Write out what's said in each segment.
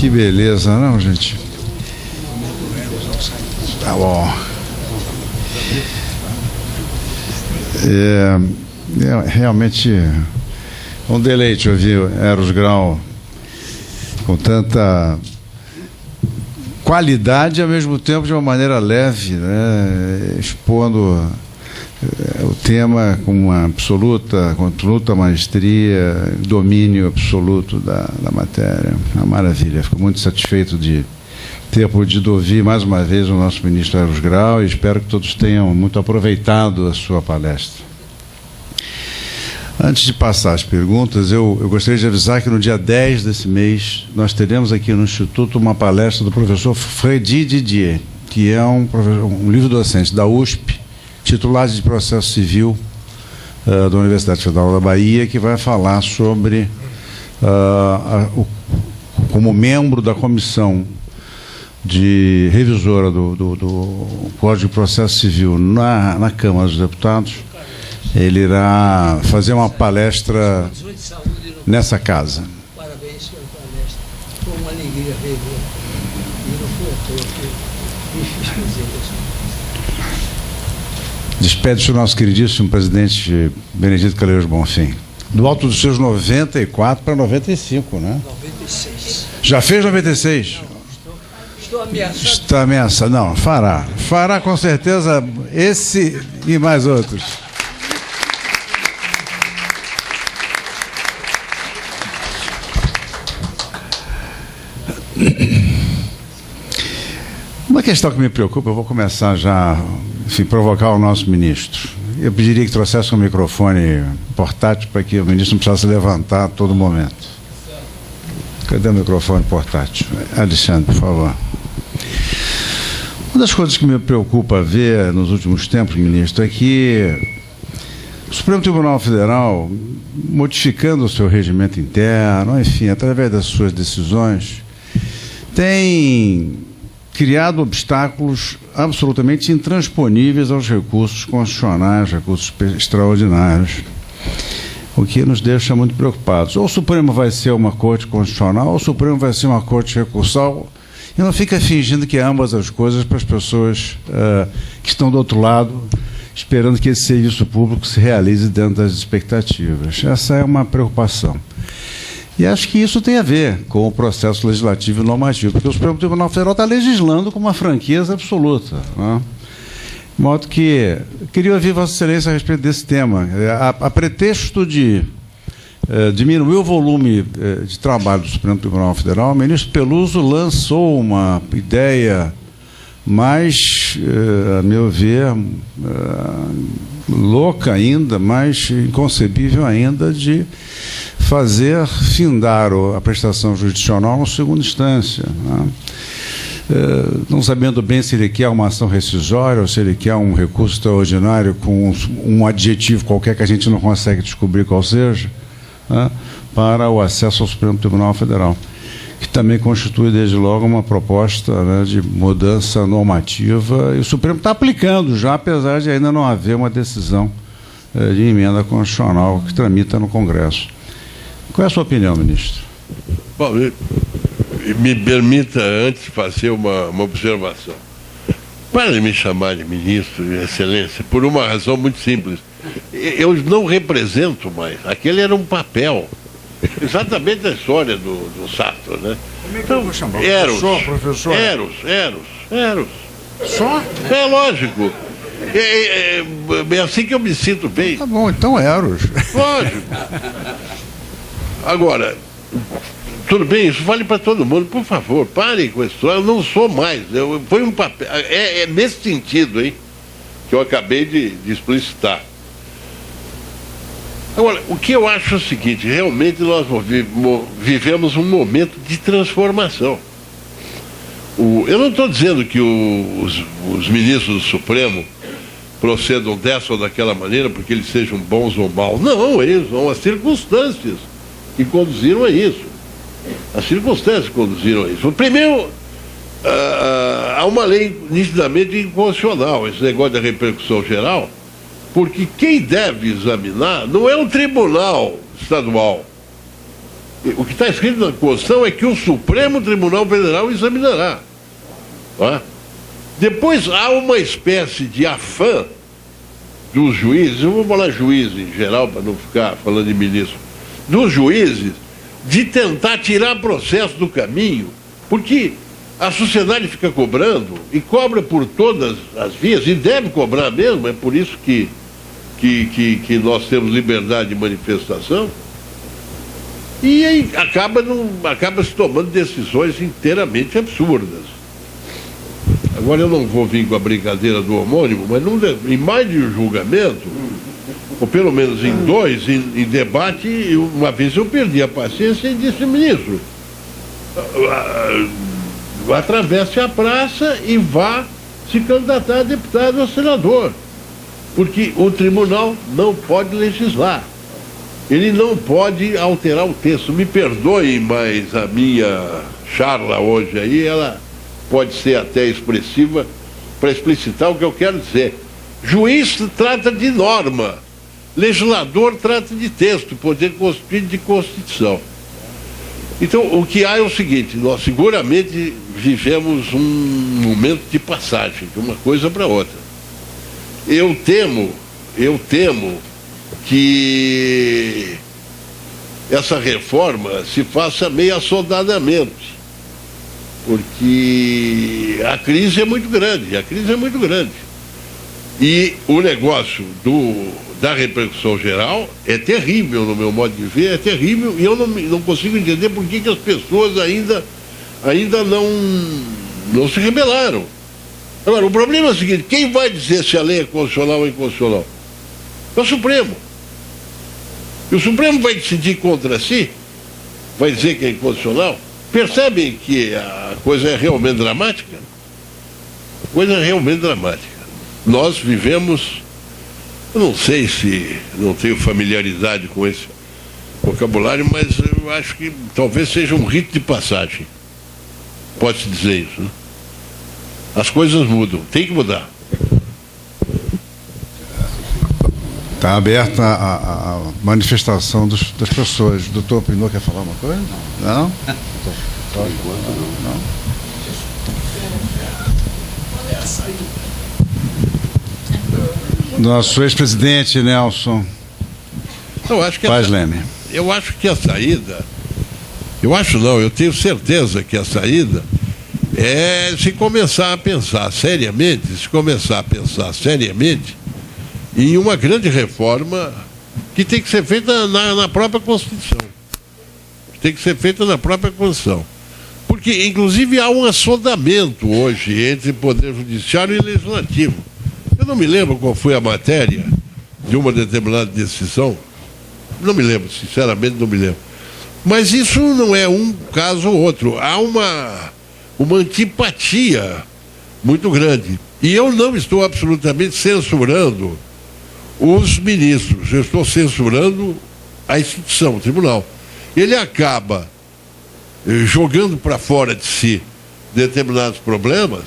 Que beleza, não, gente? Tá bom. Realmente um deleite ouvir Eros Grau com tanta qualidade e ao mesmo tempo de uma maneira leve, né? Expondo o tema com uma absoluta maestria, domínio absoluto da matéria. Uma maravilha. Fico muito satisfeito de ter podido ouvir mais uma vez o nosso ministro Eros Grau e espero que todos tenham muito aproveitado a sua palestra. Antes de passar as perguntas, eu gostaria de avisar que no dia 10 desse mês nós teremos aqui no Instituto uma palestra do professor Freddy Didier, que é um livro-docente da USP, titular de Processo Civil da Universidade Federal da Bahia, que vai falar sobre, como membro da comissão de revisora do Código de Processo Civil na Câmara dos Deputados, ele irá fazer uma palestra nessa casa. Parabéns pela palestra. Foi uma alegria rever. E não foi à toa que me fiz prazer. Despede-se o nosso queridíssimo presidente Benedito Calheiros Bonfim. Do alto dos seus 94 para 95, né? 96. Já fez 96? Estou ameaçado. Está ameaçado. Não, fará. Fará com certeza esse e mais outros. Uma questão que me preocupa, eu vou começar já, enfim, provocar o nosso ministro. Eu pediria que trouxesse um microfone portátil para que o ministro não precisasse levantar a todo momento. Cadê o microfone portátil? Alexandre, por favor. Uma das coisas que me preocupa ver nos últimos tempos, ministro, é que o Supremo Tribunal Federal, modificando o seu regimento interno, enfim, através das suas decisões, tem criado obstáculos absolutamente intransponíveis aos recursos constitucionais, recursos extraordinários, o que nos deixa muito preocupados. Ou o Supremo vai ser uma corte constitucional, ou o Supremo vai ser uma corte recursal, e não fica fingindo que é ambas as coisas para as pessoas que estão do outro lado, esperando que esse serviço público se realize dentro das expectativas. Essa é uma preocupação. E acho que isso tem a ver com o processo legislativo e normativo, porque o Supremo Tribunal Federal está legislando com uma franqueza absoluta, né? De modo que queria ouvir Vossa Excelência a respeito desse tema. A pretexto de diminuir o volume de trabalho do Supremo Tribunal Federal, o ministro Peluso lançou uma ideia mais, a meu ver, louca ainda, mais inconcebível ainda, de fazer findar a prestação jurisdicional na segunda instância, né? Não sabendo bem se ele quer uma ação rescisória ou se ele quer um recurso extraordinário com um adjetivo qualquer que a gente não consegue descobrir qual seja, né, para o acesso ao Supremo Tribunal Federal, que também constitui, desde logo, uma proposta, né, de mudança normativa, e o Supremo está aplicando já, apesar de ainda não haver uma decisão de emenda constitucional que tramita no Congresso. Qual é a sua opinião, ministro? Bom, me permita antes fazer uma observação. Para me chamar de ministro, Excelência, por uma razão muito simples. Eu não represento mais. Aquele era um papel. Exatamente a história do Sartre, né? Como é que eu vou chamar? Eros. Professor? Eros. Só? É lógico. É assim que eu me sinto bem. Tá bom, então Eros. Lógico. Agora, tudo bem, isso vale para todo mundo. Por favor, parem com isso. Eu não sou mais. Foi um papel. É nesse sentido, hein, que eu acabei de explicitar. Agora, o que eu acho é o seguinte: realmente nós vivemos um momento de transformação. Eu não estou dizendo que os ministros do Supremo procedam dessa ou daquela maneira porque eles sejam bons ou maus. Não, eles são as circunstâncias que conduziram a isso. As circunstâncias que conduziram a isso. Primeiro, há uma lei nitidamente inconstitucional, esse negócio da repercussão geral, porque quem deve examinar não é um tribunal estadual. O que está escrito na Constituição é que o Supremo Tribunal Federal examinará. Tá? Depois há uma espécie de afã dos juízes, eu vou falar juízes em geral para não ficar falando de ministro, dos juízes, de tentar tirar processo do caminho, porque a sociedade fica cobrando e cobra por todas as vias, e deve cobrar mesmo, é por isso que nós temos liberdade de manifestação. E aí acaba se tomando decisões inteiramente absurdas. Agora eu não vou vir com a brincadeira do homônimo, mas em mais de um julgamento, ou pelo menos em dois, em debate, uma vez eu perdi a paciência e disse: ministro, atravesse a praça e vá se candidatar a deputado ou senador, porque o tribunal não pode legislar. Ele não pode alterar o texto. Me perdoem, mas a minha charla hoje aí, ela pode ser até expressiva para explicitar o que eu quero dizer. Juiz trata de norma, legislador trata de texto, poder constituinte de Constituição. Então, o que há é o seguinte: nós seguramente vivemos um momento de passagem de uma coisa para outra. Eu temo que essa reforma se faça meio assodadamente, porque a crise é muito grande, e o negócio da repercussão geral é terrível, no meu modo de ver, é terrível, e eu não consigo entender por que as pessoas ainda não se rebelaram. Agora, o problema é o seguinte: quem vai dizer se a lei é constitucional ou inconstitucional? É o Supremo. E o Supremo vai decidir contra si, vai dizer que é inconstitucional. Percebem que a coisa é realmente dramática? A coisa é realmente dramática. Nós vivemos, eu não sei se não tenho familiaridade com esse vocabulário, mas eu acho que talvez seja um rito de passagem. Pode-se dizer isso, né? As coisas mudam, tem que mudar. Está aberta a manifestação das pessoas. Doutor Pinot quer falar uma coisa? Não? Não? Nosso ex-presidente Nelson Paz Leme. Eu acho que a saída, eu tenho certeza que a saída é se começar a pensar seriamente, em uma grande reforma que tem que ser feita na própria Constituição. Porque, inclusive, há um assodamento hoje entre Poder Judiciário e Legislativo. Eu não me lembro qual foi a matéria de uma determinada decisão. Não me lembro, sinceramente não me lembro. Mas isso não é um caso ou outro. Há uma antipatia muito grande. E eu não estou absolutamente censurando os ministros, eu estou censurando a instituição, o tribunal. Ele acaba jogando para fora de si determinados problemas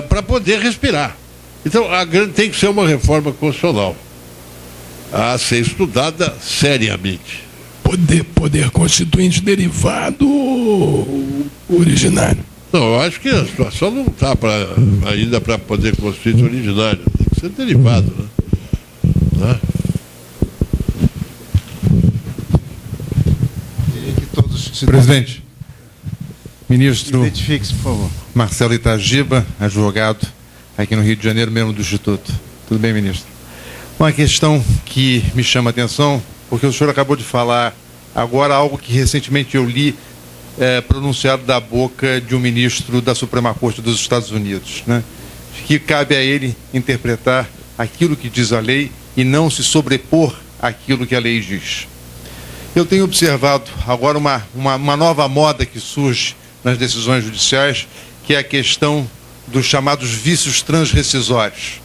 para poder respirar. Então, tem que ser uma reforma constitucional a ser estudada seriamente. Poder constituinte derivado originário? Não, eu acho que a situação não está ainda para poder constituinte originário. Tem que ser derivado, né? Presidente, ministro identifique-se, por favor. Marcelo Itagiba, advogado aqui no Rio de Janeiro, membro do Instituto. Tudo bem, ministro? Uma questão que me chama a atenção, porque o senhor acabou de falar agora algo que recentemente eu li pronunciado da boca de um ministro da Suprema Corte dos Estados Unidos, né? Que cabe a ele interpretar aquilo que diz a lei e não se sobrepor àquilo que a lei diz. Eu tenho observado agora uma nova moda que surge nas decisões judiciais, que é a questão dos chamados vícios transrescisórios.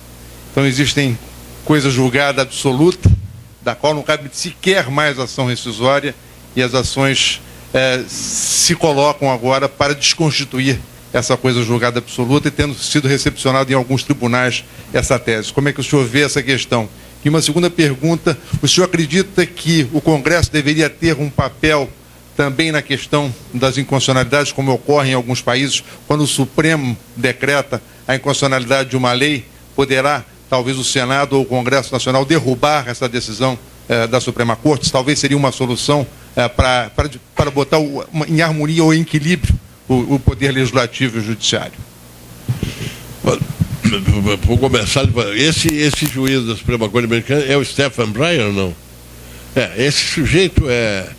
Então existem coisas julgadas absoluta, da qual não cabe sequer mais ação rescisória, e as ações se colocam agora para desconstituir essa coisa julgada absoluta, e tendo sido recepcionado em alguns tribunais essa tese. Como é que o senhor vê essa questão? E uma segunda pergunta, o senhor acredita que o Congresso deveria ter um papel também na questão das inconstitucionalidades, como ocorre em alguns países, quando o Supremo decreta a inconstitucionalidade de uma lei, poderá, talvez, o Senado ou o Congresso Nacional derrubar essa decisão da Suprema Corte? Talvez seria uma solução para botar em harmonia ou em equilíbrio o poder legislativo e o judiciário. Vou começar. Esse juiz da Suprema Corte Americana é o Stephen Breyer ou não? Esse sujeito é...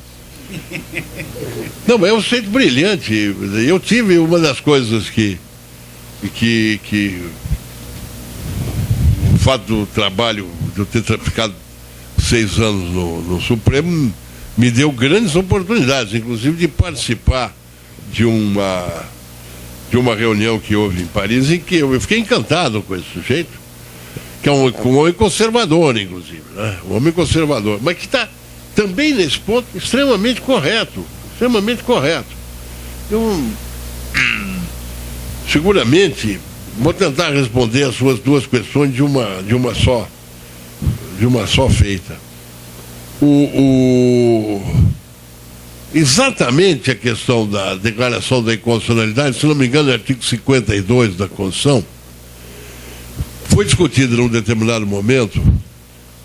Não, é um sujeito brilhante. Eu tive uma das coisas que o fato do trabalho, de eu ter ficado 6 anos no Supremo, me deu grandes oportunidades, inclusive de participar de uma reunião que houve em Paris, em que eu fiquei encantado com esse sujeito, que é um homem conservador, inclusive, né? Um homem conservador, mas que está também nesse ponto extremamente correto. Eu seguramente vou tentar responder as suas duas questões de uma só feita. Exatamente a questão da declaração da inconstitucionalidade, se não me engano, é o artigo 52 da Constituição, foi discutido num determinado momento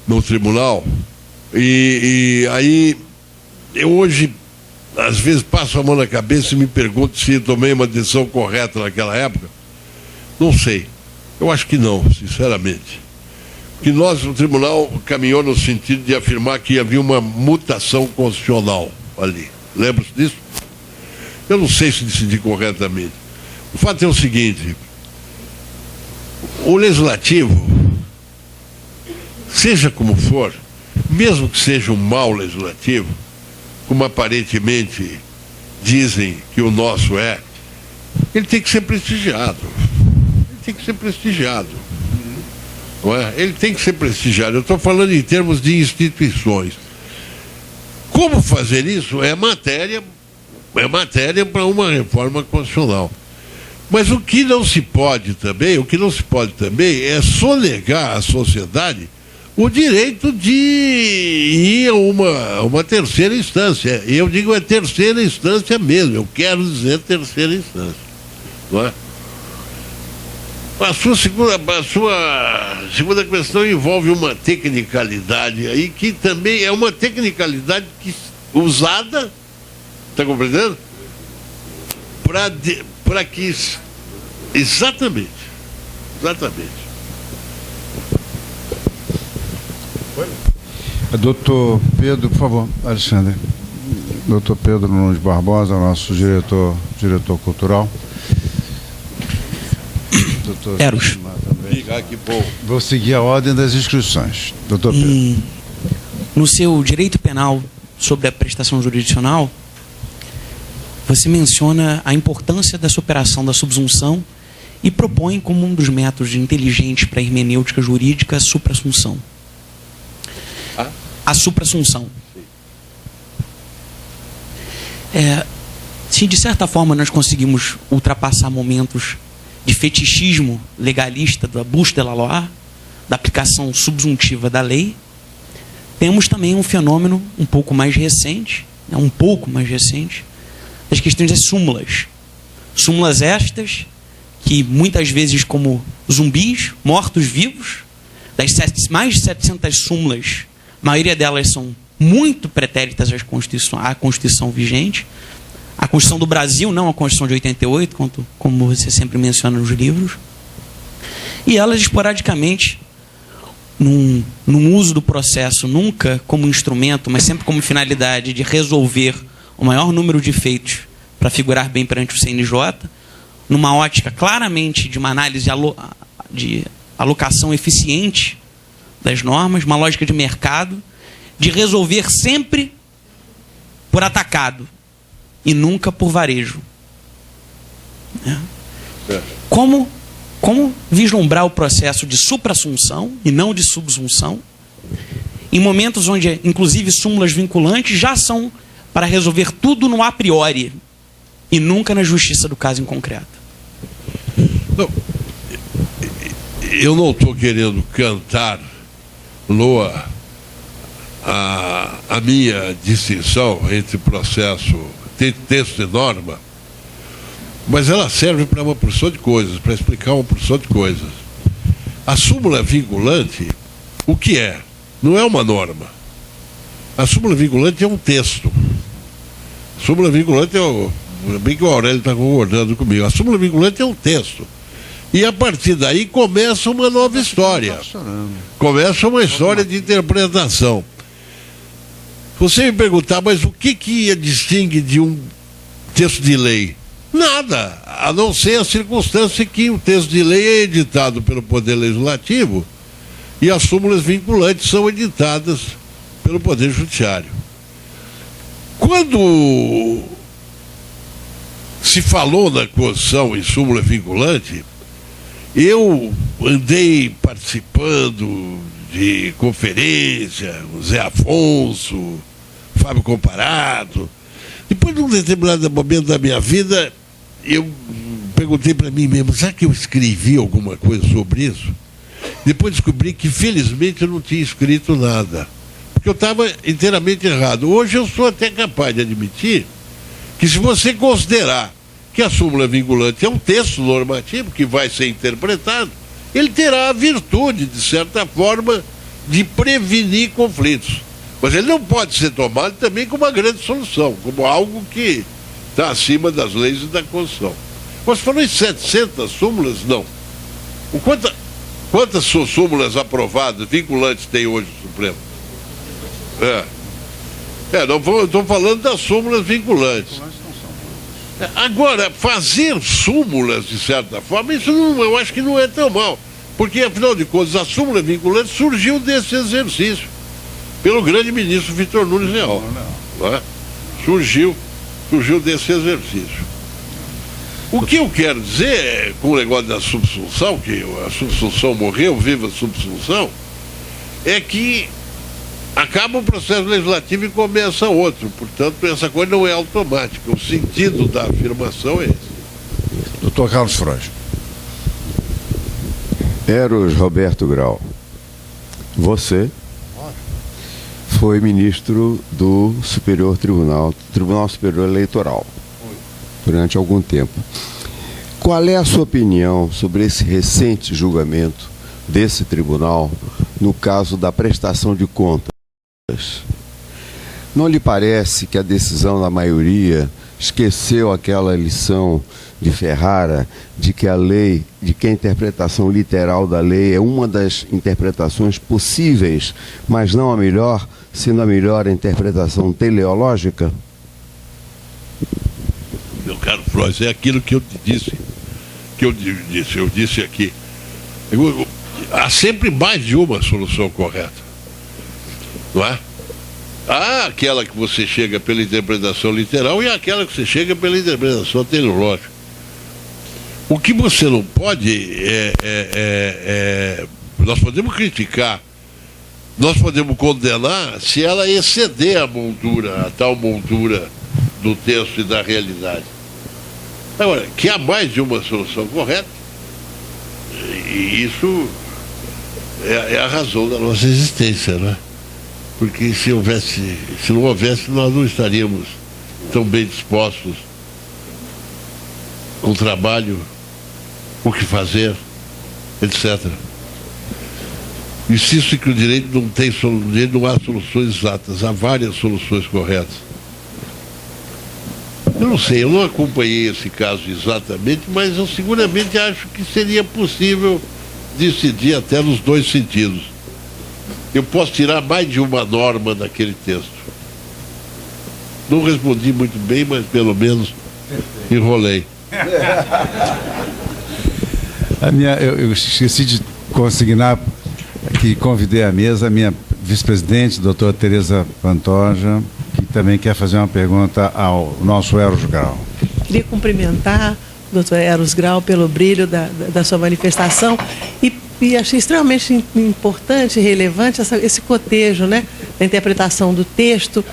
no tribunal, e aí eu hoje, às vezes, passo a mão na cabeça e me pergunto se tomei uma decisão correta naquela época. Não sei. Eu acho que não, sinceramente. Que o tribunal caminhou no sentido de afirmar que havia uma mutação constitucional ali. Lembra-se disso? Eu não sei se decidi corretamente. O fato é o seguinte: o legislativo, seja como for, mesmo que seja um mau legislativo, como aparentemente dizem que o nosso é, ele tem que ser prestigiado. Não é? Ele tem que ser prestigiado. Eu estou falando em termos de instituições. Como fazer isso é matéria para uma reforma constitucional. Mas o que não se pode também é sonegar à sociedade o direito de ir a uma terceira instância. E eu digo terceira instância mesmo, eu quero dizer terceira instância. Não é? A sua segunda questão envolve uma tecnicalidade aí, que também é uma tecnicalidade usada, está compreendendo? Para que... Exatamente. Doutor Pedro, por favor, Alexandre. Doutor Pedro Nunes Barbosa, nosso diretor cultural. Doutor Eros. Vou seguir a ordem das inscrições. Doutor Pedro. No seu direito penal sobre a prestação jurisdicional, você menciona a importância da superação da subsunção e propõe como um dos métodos inteligentes para a hermenêutica jurídica a suprassunção. A suprassunção. Se de certa forma nós conseguimos ultrapassar momentos de fetichismo legalista, da bouche de la loi, da aplicação subsuntiva da lei, temos também um fenômeno um pouco mais recente, das questões das súmulas. Súmulas estas que muitas vezes, como zumbis, mortos-vivos, das mais de 700 súmulas, a maioria delas são muito pretéritas à Constituição vigente. A Constituição do Brasil, não a Constituição de 88, como você sempre menciona nos livros. E elas, esporadicamente, num uso do processo, nunca como instrumento, mas sempre como finalidade de resolver o maior número de feitos para figurar bem perante o CNJ, numa ótica claramente de uma análise de alocação eficiente das normas, uma lógica de mercado, de resolver sempre por atacado e nunca por varejo. Como vislumbrar o processo de suprassunção e não de subsunção, em momentos onde, inclusive, súmulas vinculantes já são para resolver tudo no a priori e nunca na justiça do caso em concreto? Não, eu não estou querendo cantar loa a minha distinção entre processo, texto e norma, mas ela serve para uma porção de coisas, para explicar uma porção de coisas. A súmula vinculante, o que é? Não é uma norma. A súmula vinculante é um texto. A súmula vinculante bem que o Aurélio está concordando comigo. A súmula vinculante é um texto. E a partir daí começa uma nova história. Começa uma história de interpretação. Você me perguntar, mas o que distingue de um texto de lei? Nada, a não ser a circunstância que o texto de lei é editado pelo Poder Legislativo e as súmulas vinculantes são editadas pelo Poder Judiciário. Quando se falou na Constituição em súmula vinculante, eu andei participando de conferência, o Zé Afonso, Fábio Comparado. Depois de um determinado momento da minha vida, eu perguntei para mim mesmo, será que eu escrevi alguma coisa sobre isso? Depois descobri que, felizmente, eu não tinha escrito nada, porque eu estava inteiramente errado. Hoje eu sou até capaz de admitir que, se você considerar que a súmula vinculante é um texto normativo que vai ser interpretado, ele terá a virtude, de certa forma, de prevenir conflitos. Mas ele não pode ser tomado também como uma grande solução, como algo que está acima das leis e da Constituição. Mas falou em 700 súmulas, não. Quantas súmulas aprovadas, vinculantes, tem hoje o Supremo? Não estou falando das súmulas vinculantes. Agora, fazer súmulas, de certa forma, isso não, eu acho que não é tão mal. Porque, afinal de contas, a súmula vinculante surgiu desse exercício, pelo grande ministro Vitor Nunes Leal. Surgiu desse exercício. O que eu quero dizer com o negócio da subsunção, que a subsunção morreu, viva a subsunção, é que acaba o processo legislativo e começa outro. Portanto, essa coisa não é automática. O sentido da afirmação é esse. Doutor Carlos Frois. Eros Roberto Grau, você foi ministro do Tribunal Superior Eleitoral, durante algum tempo. Qual é a sua opinião sobre esse recente julgamento desse tribunal no caso da prestação de contas? Não lhe parece que a decisão da maioria esqueceu aquela lição de Ferrara de que a interpretação literal da lei é uma das interpretações possíveis, mas não a melhor, sendo a melhor a interpretação teleológica? Meu caro Frois, é aquilo que eu te disse, eu disse aqui. Há sempre mais de uma solução correta, não é? Há aquela que você chega pela interpretação literal e há aquela que você chega pela interpretação teleológica. O que você não pode nós podemos criticar, nós podemos condenar se ela exceder a tal moldura do texto e da realidade. Agora, que há mais de uma solução correta, e isso é a razão da nossa existência, né? Porque se não houvesse, nós não estaríamos tão bem dispostos com o trabalho, o que fazer, etc. Insisto que o direito não há soluções exatas, há várias soluções corretas. Eu não sei, eu não acompanhei esse caso exatamente, mas eu seguramente acho que seria possível decidir até nos dois sentidos. Eu posso tirar mais de uma norma daquele texto. Não respondi muito bem, mas pelo menos enrolei. Eu esqueci de consignar que convidei à mesa a minha vice-presidente, doutora Tereza Pantoja, que também quer fazer uma pergunta ao nosso Eros Grau. Queria cumprimentar o doutor Eros Grau pelo brilho da sua manifestação e achei extremamente importante e relevante esse cotejo, né, da interpretação do texto,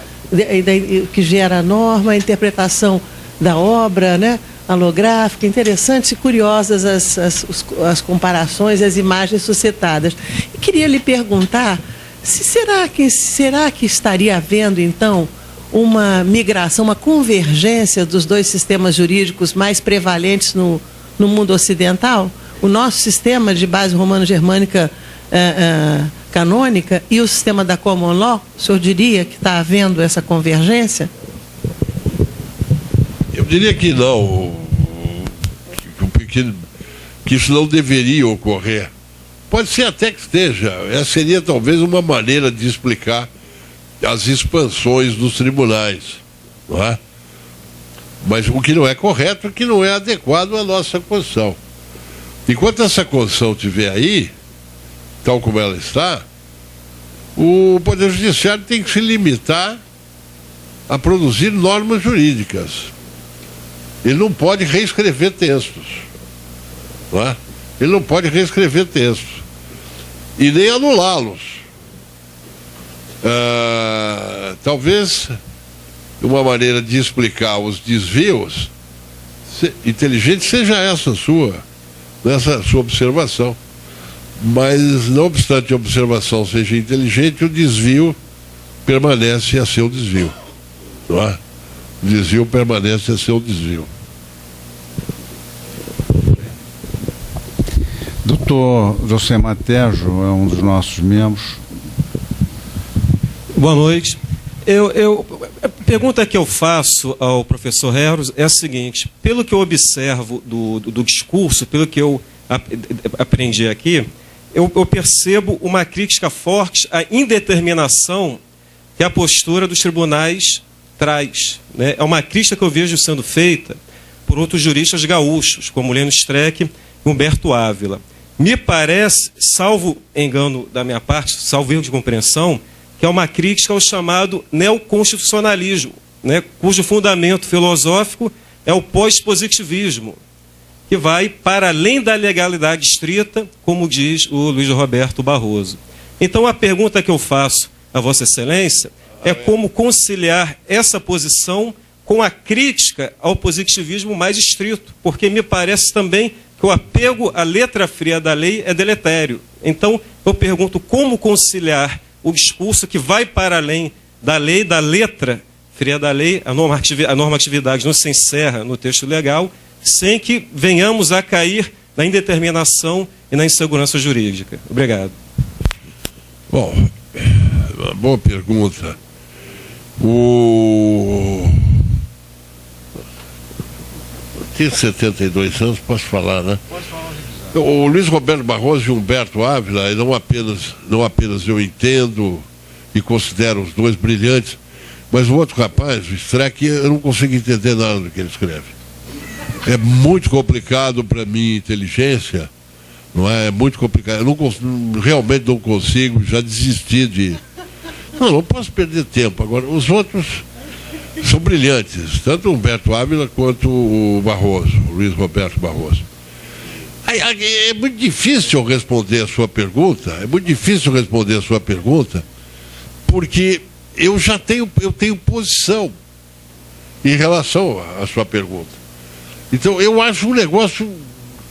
que gera a norma, a interpretação da obra, né, alográfica, interessantes e curiosas as comparações e as imagens suscitadas. E queria lhe perguntar Será que estaria havendo, então, uma migração, uma convergência dos dois sistemas jurídicos mais prevalentes no mundo ocidental? O nosso sistema de base romano-germânica canônica e o sistema da common law? O senhor diria que está havendo essa convergência? Eu diria que não, que isso não deveria ocorrer. Pode ser até que esteja. Essa seria talvez uma maneira de explicar as expansões dos tribunais, não é? Mas o que não é correto, o que não é adequado à nossa Constituição. Enquanto essa Constituição estiver aí, tal como ela está, o Poder Judiciário tem que se limitar a produzir normas jurídicas. Ele não pode reescrever textos, não é? Ele não pode reescrever textos e nem anulá-los. Talvez uma maneira de explicar os desvios inteligente seja essa sua observação. Mas, não obstante a observação seja inteligente, o desvio permanece a ser o desvio, não é? O desvio permanece a ser o desvio. Doutor José Matejo é um dos nossos membros. Boa noite. A pergunta que eu faço ao professor Eros é a seguinte: pelo que eu observo do discurso, pelo que eu aprendi aqui, eu percebo uma crítica forte à indeterminação que a postura dos tribunais traz, né? É uma crítica que eu vejo sendo feita por outros juristas gaúchos, como Leno Streck e Humberto Ávila. Me parece, salvo engano da minha parte, salvo erro de compreensão, que é uma crítica ao chamado neoconstitucionalismo, né, cujo fundamento filosófico é o pós-positivismo, que vai para além da legalidade estrita, como diz o Luiz Roberto Barroso. Então, a pergunta que eu faço a Vossa Excelência é como conciliar essa posição com a crítica ao positivismo mais estrito, porque me parece também que o apego à letra fria da lei é deletério. Então, eu pergunto como conciliar o discurso que vai para além da lei, da letra fria da lei, a normatividade não se encerra no texto legal, sem que venhamos a cair na indeterminação e na insegurança jurídica. Obrigado. Bom, uma boa pergunta. Tenho 72 anos, posso falar, né? Pode falar. O Luiz Roberto Barroso e Humberto Ávila, não apenas eu entendo e considero os dois brilhantes, mas o outro rapaz, o Streck, eu não consigo entender nada do que ele escreve. É muito complicado para minha inteligência, não é? É muito complicado. Eu realmente não consigo, já desisti de... Não posso perder tempo. Agora, os outros são brilhantes, tanto o Humberto Ávila quanto o Barroso, o Luiz Roberto Barroso. É muito difícil responder a sua pergunta, porque eu tenho posição em relação à sua pergunta. Então, eu acho um negócio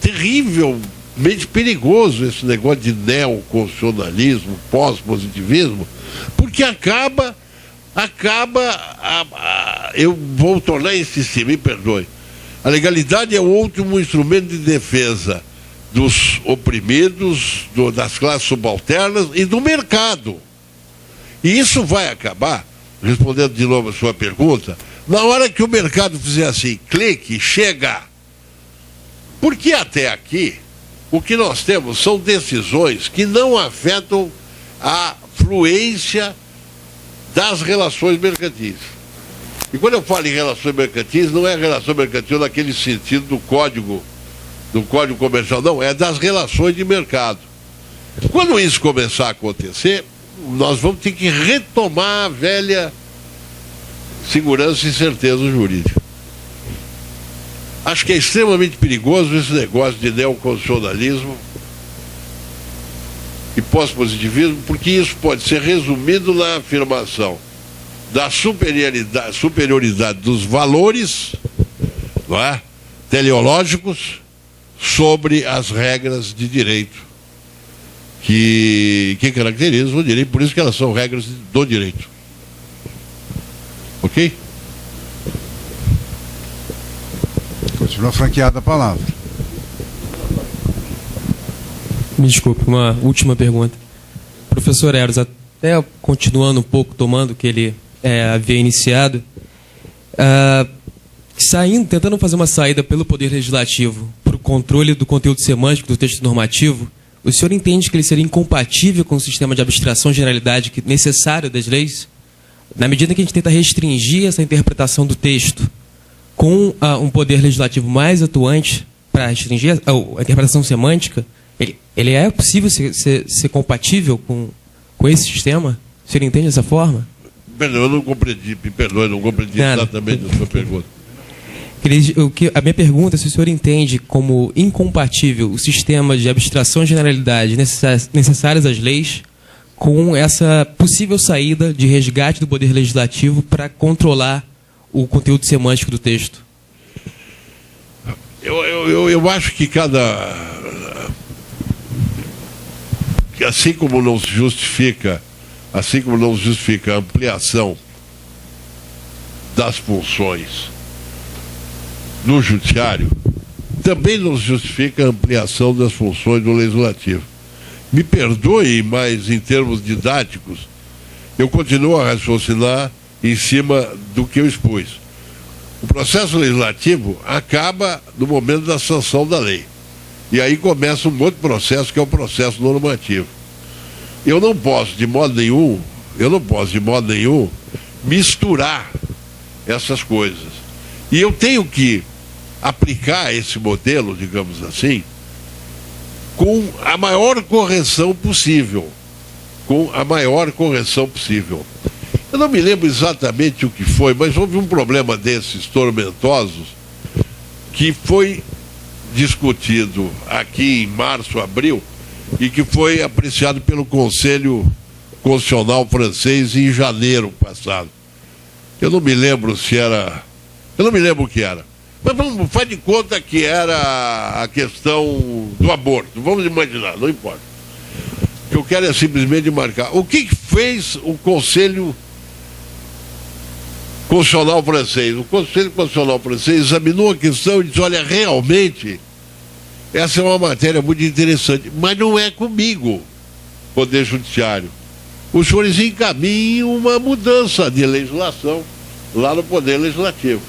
terrivelmente perigoso esse negócio de neoconstitucionalismo, pós-positivismo, porque eu vou tornar a insistir, me perdoe. A legalidade é o último instrumento de defesa dos oprimidos, das classes subalternas e do mercado. E isso vai acabar, respondendo de novo a sua pergunta, na hora que o mercado fizer assim, clique, chega. Porque até aqui, o que nós temos são decisões que não afetam a fluência das relações mercantis. E quando eu falo em relações mercantis, não é relação mercantil naquele sentido do código comercial, não, é das relações de mercado. Quando isso começar a acontecer, nós vamos ter que retomar a velha segurança e certeza jurídica. Acho que é extremamente perigoso esse negócio de neoconstitucionalismo e pós-positivismo, porque isso pode ser resumido na afirmação da superioridade dos valores, não é, teleológicos sobre as regras de direito, que caracterizam o direito, por isso que elas são regras do direito. Ok? Continua franqueada a palavra. Me desculpe, uma última pergunta. Professor Eros, até continuando um pouco, tomando o que ele havia iniciado, tentando fazer uma saída pelo Poder Legislativo para o controle do conteúdo semântico do texto normativo, o senhor entende que ele seria incompatível com o sistema de abstração e generalidade necessário das leis? Na medida que a gente tenta restringir essa interpretação do texto com um Poder Legislativo mais atuante para restringir a interpretação semântica, ele é possível ser compatível com esse sistema? O senhor entende dessa forma? Perdão, eu não compreendi, me perdoe, não compreendi exatamente a sua pergunta. A minha pergunta é se o senhor entende como incompatível o sistema de abstração e generalidade necessárias às leis com essa possível saída de resgate do Poder Legislativo para controlar o conteúdo semântico do texto. Eu acho que assim como não se justifica a ampliação das funções no judiciário, também não se justifica a ampliação das funções do legislativo. Me perdoe, mas em termos didáticos, eu continuo a raciocinar em cima do que eu expus. O processo legislativo acaba no momento da sanção da lei. E aí começa um outro processo, que é o processo normativo. Eu não posso de modo nenhum misturar essas coisas. E eu tenho que aplicar esse modelo, digamos assim, com a maior correção possível. Eu não me lembro exatamente o que foi, mas houve um problema desses tormentosos que foi discutido aqui em março, abril, e que foi apreciado pelo Conselho Constitucional francês em janeiro passado. Eu não me lembro o que era. Mas faz de conta que era a questão do aborto. Vamos imaginar, não importa. O que eu quero é simplesmente marcar. O que fez o Conselho Constitucional francês? O Conselho Constitucional francês examinou a questão e disse: olha, realmente, essa é uma matéria muito interessante, mas não é comigo, Poder Judiciário. Os senhores encaminham uma mudança de legislação lá no Poder Legislativo.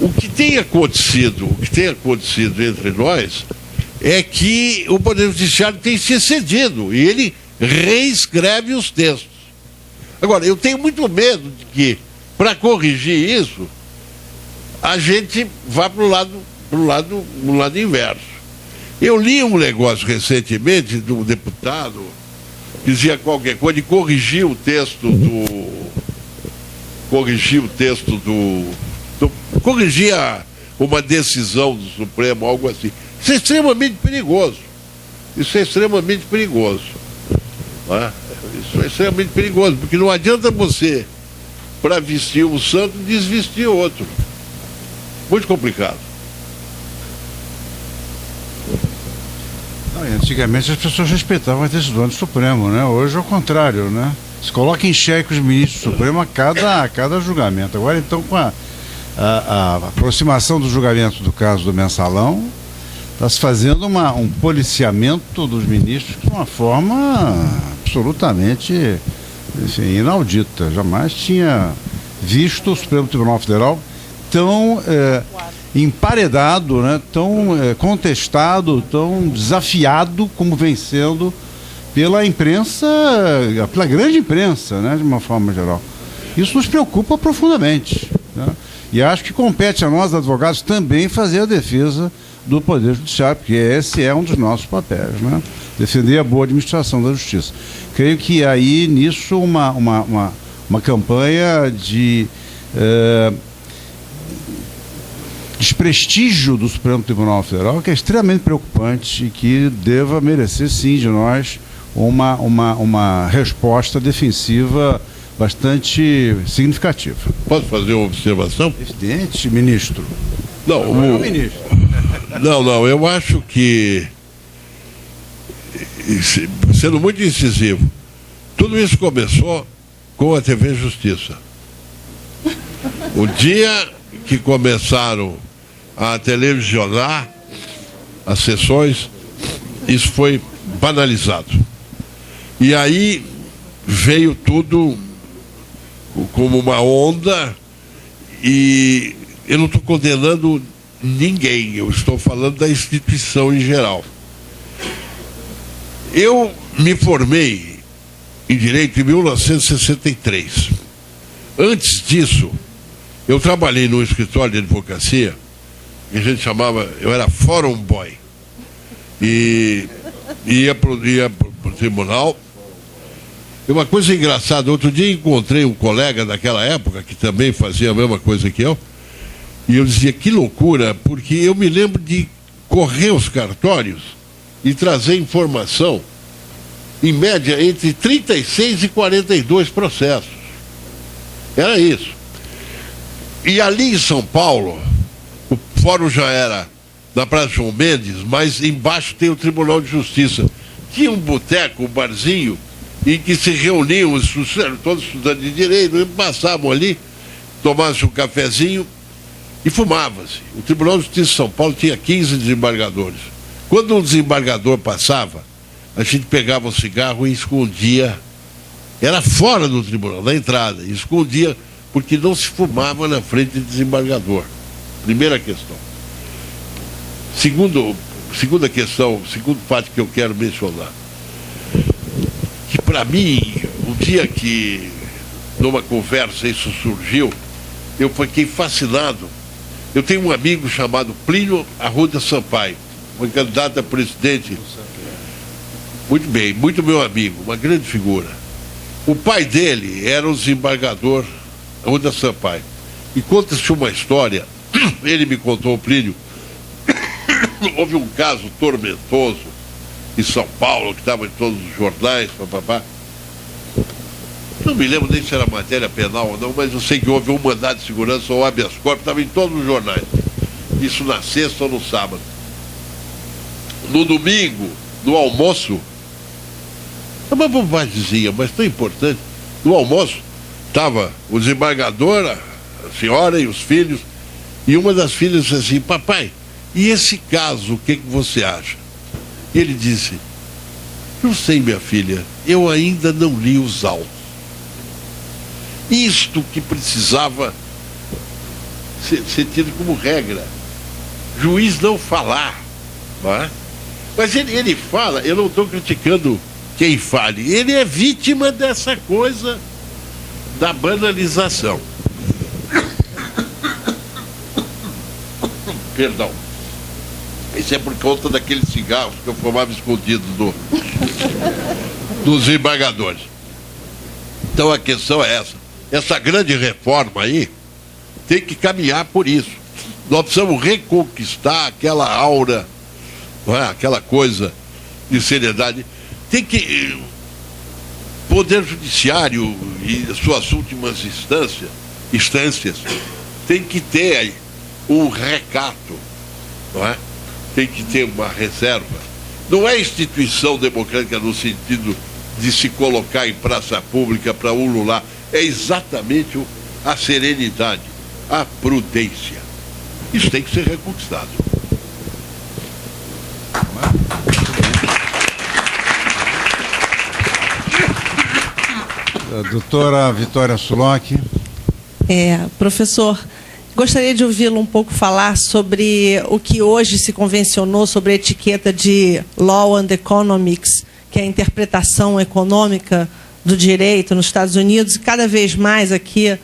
O que tem acontecido entre nós é que o Poder Judiciário tem se excedido e ele reescreve os textos. Agora, eu tenho muito medo de que, para corrigir isso, a gente vá para o lado inverso. Eu li um negócio recentemente de um deputado que dizia qualquer coisa de corrigir o texto corrigir uma decisão do Supremo, algo assim. Isso é extremamente perigoso. Não é? Isso é extremamente perigoso, porque não adianta você, para vestir um santo, desvestir outro. Muito complicado. Antigamente as pessoas respeitavam as decisões do Supremo, né? Hoje é o contrário, né? Se coloca em xeque os ministros do Supremo a cada julgamento. Agora, então, com a aproximação do julgamento do caso do Mensalão, está se fazendo um policiamento dos ministros de uma forma absolutamente, enfim, inaudita. Jamais tinha visto o Supremo Tribunal Federal tão emparedado, né, tão contestado, tão desafiado como vem sendo pela imprensa, pela grande imprensa, né, de uma forma geral. Isso nos preocupa profundamente, né? E acho que compete a nós, advogados, também fazer a defesa do Poder Judiciário, porque esse é um dos nossos papéis, né? Defender a boa administração da justiça. Creio que aí, nisso, uma campanha de desprestígio do Supremo Tribunal Federal, que é extremamente preocupante e que deva merecer, sim, de nós uma resposta defensiva bastante significativa. Posso fazer uma observação? Evidente, ministro. Não, eu acho que sendo muito incisivo, tudo isso começou com a TV Justiça. O dia que começaram a televisionar as sessões, isso foi banalizado. E aí veio tudo como uma onda, e eu não estou condenando ninguém, eu estou falando da instituição em geral. Eu me formei em Direito em 1963. Antes disso, eu trabalhei num escritório de advocacia, que a gente chamava, eu era Fórum Boy, e ia para o tribunal. E uma coisa engraçada, outro dia encontrei um colega daquela época, que também fazia a mesma coisa que eu, e eu dizia, que loucura, porque eu me lembro de correr os cartórios e trazer informação, em média, entre 36 e 42 processos. Era isso. E ali em São Paulo, o fórum já era na Praça João Mendes, mas embaixo tem o Tribunal de Justiça. Tinha um boteco, um barzinho, em que se reuniam os todos estudantes de direito, passavam ali, tomavam um cafezinho e fumava-se. O Tribunal de Justiça de São Paulo tinha 15 desembargadores. Quando um desembargador passava, a gente pegava um cigarro e escondia. Era fora do tribunal, na entrada, e escondia, porque não se fumava na frente do desembargador. Primeira questão. Segunda questão, segundo fato que eu quero mencionar, que para mim, o dia que, numa conversa, isso surgiu, eu fiquei fascinado. Eu tenho um amigo chamado Plínio Arruda Sampaio, foi candidato a presidente. Muito bem, muito meu amigo, uma grande figura. O pai dele era o desembargador Arruda Sampaio. E conta-se uma história, ele me contou, o Plínio, houve um caso tormentoso em São Paulo, que estava em todos os jornais, papapá. Não me lembro nem se era matéria penal ou não, mas eu sei que houve um mandado de segurança ou habeas corpus, estava em todos os jornais. Isso na sexta ou no sábado. No domingo, no almoço, é uma bobagemzinha, mas tão importante. No almoço, estava o desembargador, a senhora e os filhos, e uma das filhas disse assim, papai, e esse caso, o que você acha? Ele disse, não sei, minha filha, eu ainda não li os autos. Isto que precisava ser tido como regra. Juiz não falar, não é? Mas ele fala, eu não estou criticando quem fale, ele é vítima dessa coisa da banalização. Perdão. Isso é por conta daqueles cigarros que eu fumava escondido dos embargadores. Então a questão é essa. Essa grande reforma aí tem que caminhar por isso. Nós precisamos reconquistar aquela aura, não é? Aquela coisa de seriedade. Tem que... Poder Judiciário e suas últimas instâncias tem que ter aí um recato, não é? Tem que ter uma reserva. Não é instituição democrática no sentido de se colocar em praça pública para ulular. É exatamente a serenidade, a prudência. Isso tem que ser reconquistado. Doutora Vitória Sulocchi. Professor, gostaria de ouvi-lo um pouco falar sobre o que hoje se convencionou sobre a etiqueta de Law and Economics, que é a interpretação econômica do direito nos Estados Unidos, e cada vez mais aqui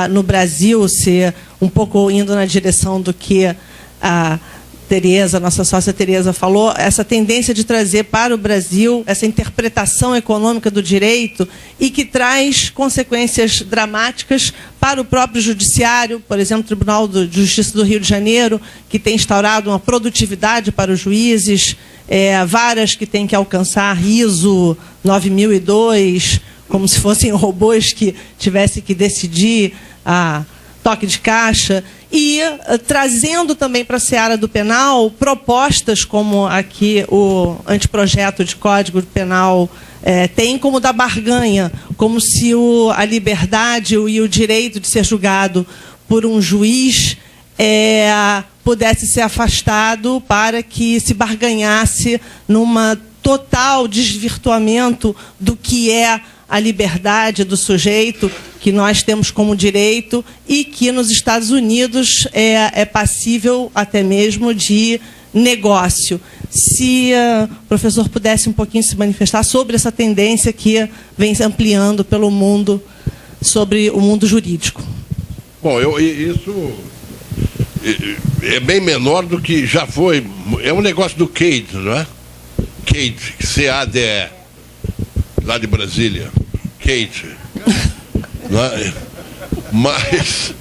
no Brasil, se um pouco indo na direção do que a Tereza, nossa sócia Tereza, falou, essa tendência de trazer para o Brasil essa interpretação econômica do direito e que traz consequências dramáticas para o próprio judiciário, por exemplo, o Tribunal de Justiça do Rio de Janeiro, que tem instaurado uma produtividade para os juízes, varas que têm que alcançar ISO 9002, como se fossem robôs que tivessem que decidir toque de caixa, e trazendo também para a seara do penal propostas como aqui o anteprojeto de Código Penal tem, como da barganha, como se a liberdade e o direito de ser julgado por um juiz pudesse ser afastado para que se barganhasse numa total desvirtuamento do que é a liberdade do sujeito, que nós temos como direito e que nos Estados Unidos é passível até mesmo de negócio. Se o professor pudesse um pouquinho se manifestar sobre essa tendência que vem se ampliando pelo mundo, sobre o mundo jurídico. Bom, isso é bem menor do que já foi. É um negócio do Cade, não é? Cade, C-A-D-E, lá de Brasília. Cade. Não é? Mas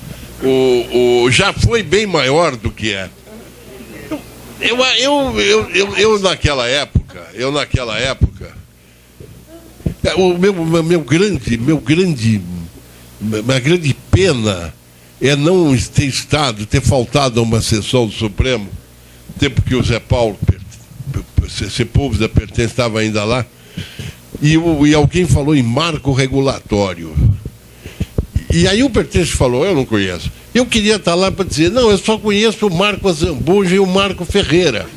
já foi bem maior do que é. Eu naquela época, minha grande pena é não ter faltado a uma sessão do Supremo, tempo que o Zé Paulo Sepúlveda pertence, estava ainda lá, e alguém falou em marco regulatório. E aí o Pertence falou, eu não conheço. Eu queria estar lá para dizer, não, eu só conheço o Marco Azambuja e o Marco Ferreira.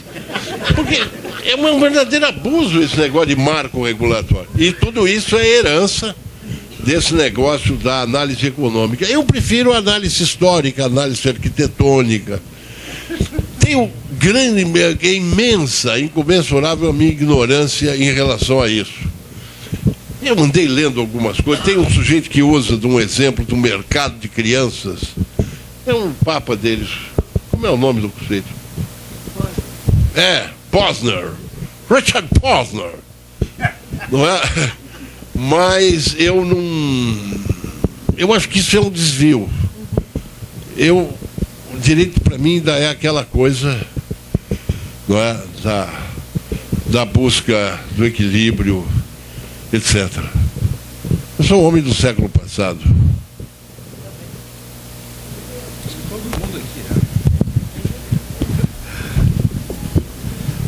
Porque é um verdadeiro abuso esse negócio de marco regulatório. E tudo isso é herança desse negócio da análise econômica. Eu prefiro a análise histórica, a análise arquitetônica. Tenho imensa, incomensurável a minha ignorância em relação a isso. Eu andei lendo algumas coisas. Tem um sujeito que usa de um exemplo do mercado de crianças. É um papa deles. Como é o nome do sujeito? Posner. Richard Posner. Não é? Mas eu não... Eu acho que isso é um desvio. O direito para mim ainda é aquela coisa, não é? Da busca do equilíbrio, etc. Eu sou um homem do século passado.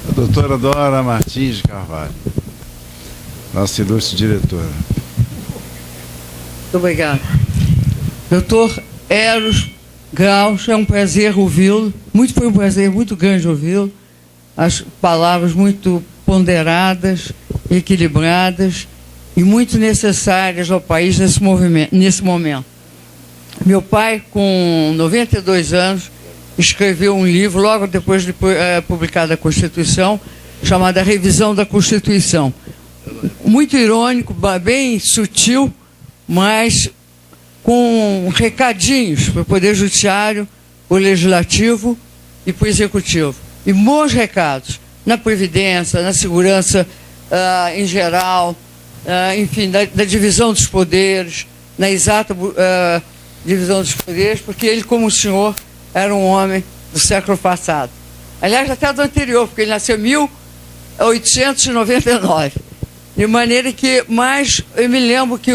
A doutora Dora Martins de Carvalho, nossa ilustre diretora. Muito obrigada. Doutor Eros Graus, é um prazer ouvi-lo. Foi um prazer muito grande ouvi-lo. As palavras muito ponderadas, equilibradas e muito necessárias ao país nesse momento. Meu pai, com 92 anos, escreveu um livro, logo depois de publicada a Constituição, chamado A Revisão da Constituição. Muito irônico, bem sutil, mas com recadinhos para o Poder Judiciário, o Legislativo e para o Executivo. E bons recados na Previdência, na segurança em geral, enfim, da divisão dos poderes, na exata divisão dos poderes, porque ele, como o senhor, era um homem do século passado. Aliás, até do anterior, porque ele nasceu em 1899. De maneira que, eu me lembro que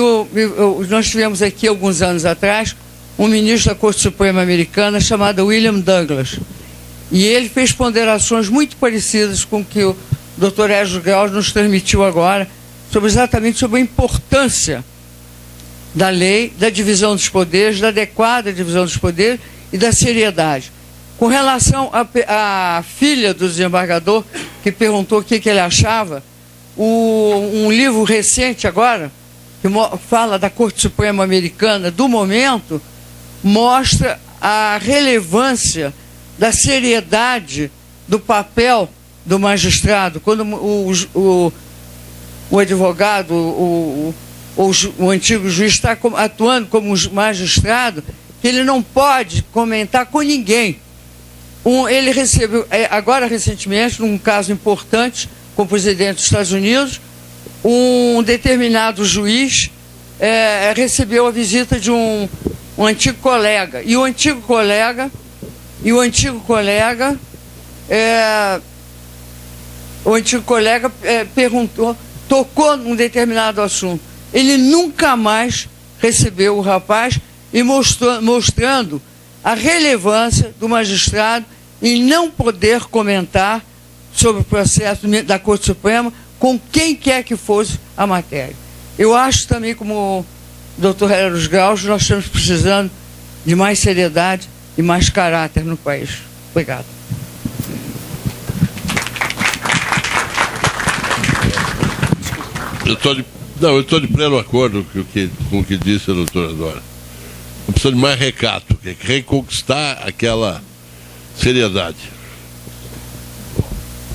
nós tivemos aqui, alguns anos atrás, um ministro da Corte Suprema Americana chamado William Douglas. E ele fez ponderações muito parecidas com o que o Dr. Eros Graus nos transmitiu agora, exatamente sobre a importância da lei, da divisão dos poderes, da adequada divisão dos poderes e da seriedade. Com relação à filha do desembargador, que perguntou o que ele achava, um livro recente agora, que fala da Corte Suprema Americana, do momento, mostra a relevância da seriedade do papel do magistrado. Quando o advogado, o antigo juiz está atuando como magistrado, que ele não pode comentar com ninguém. Ele recebeu, agora recentemente, num caso importante, com o presidente dos Estados Unidos, um determinado juiz recebeu a visita de um antigo colega. E o antigo colega perguntou, tocou num determinado assunto. Ele nunca mais recebeu o rapaz e mostrando a relevância do magistrado em não poder comentar sobre o processo da Corte Suprema com quem quer que fosse a matéria. Eu acho também, como o doutor Eros Grau, nós estamos precisando de mais seriedade e mais caráter no país. Obrigado. Eu estou de pleno acordo com o que disse a doutora Dora. Não precisa de mais recato, que é reconquistar aquela seriedade.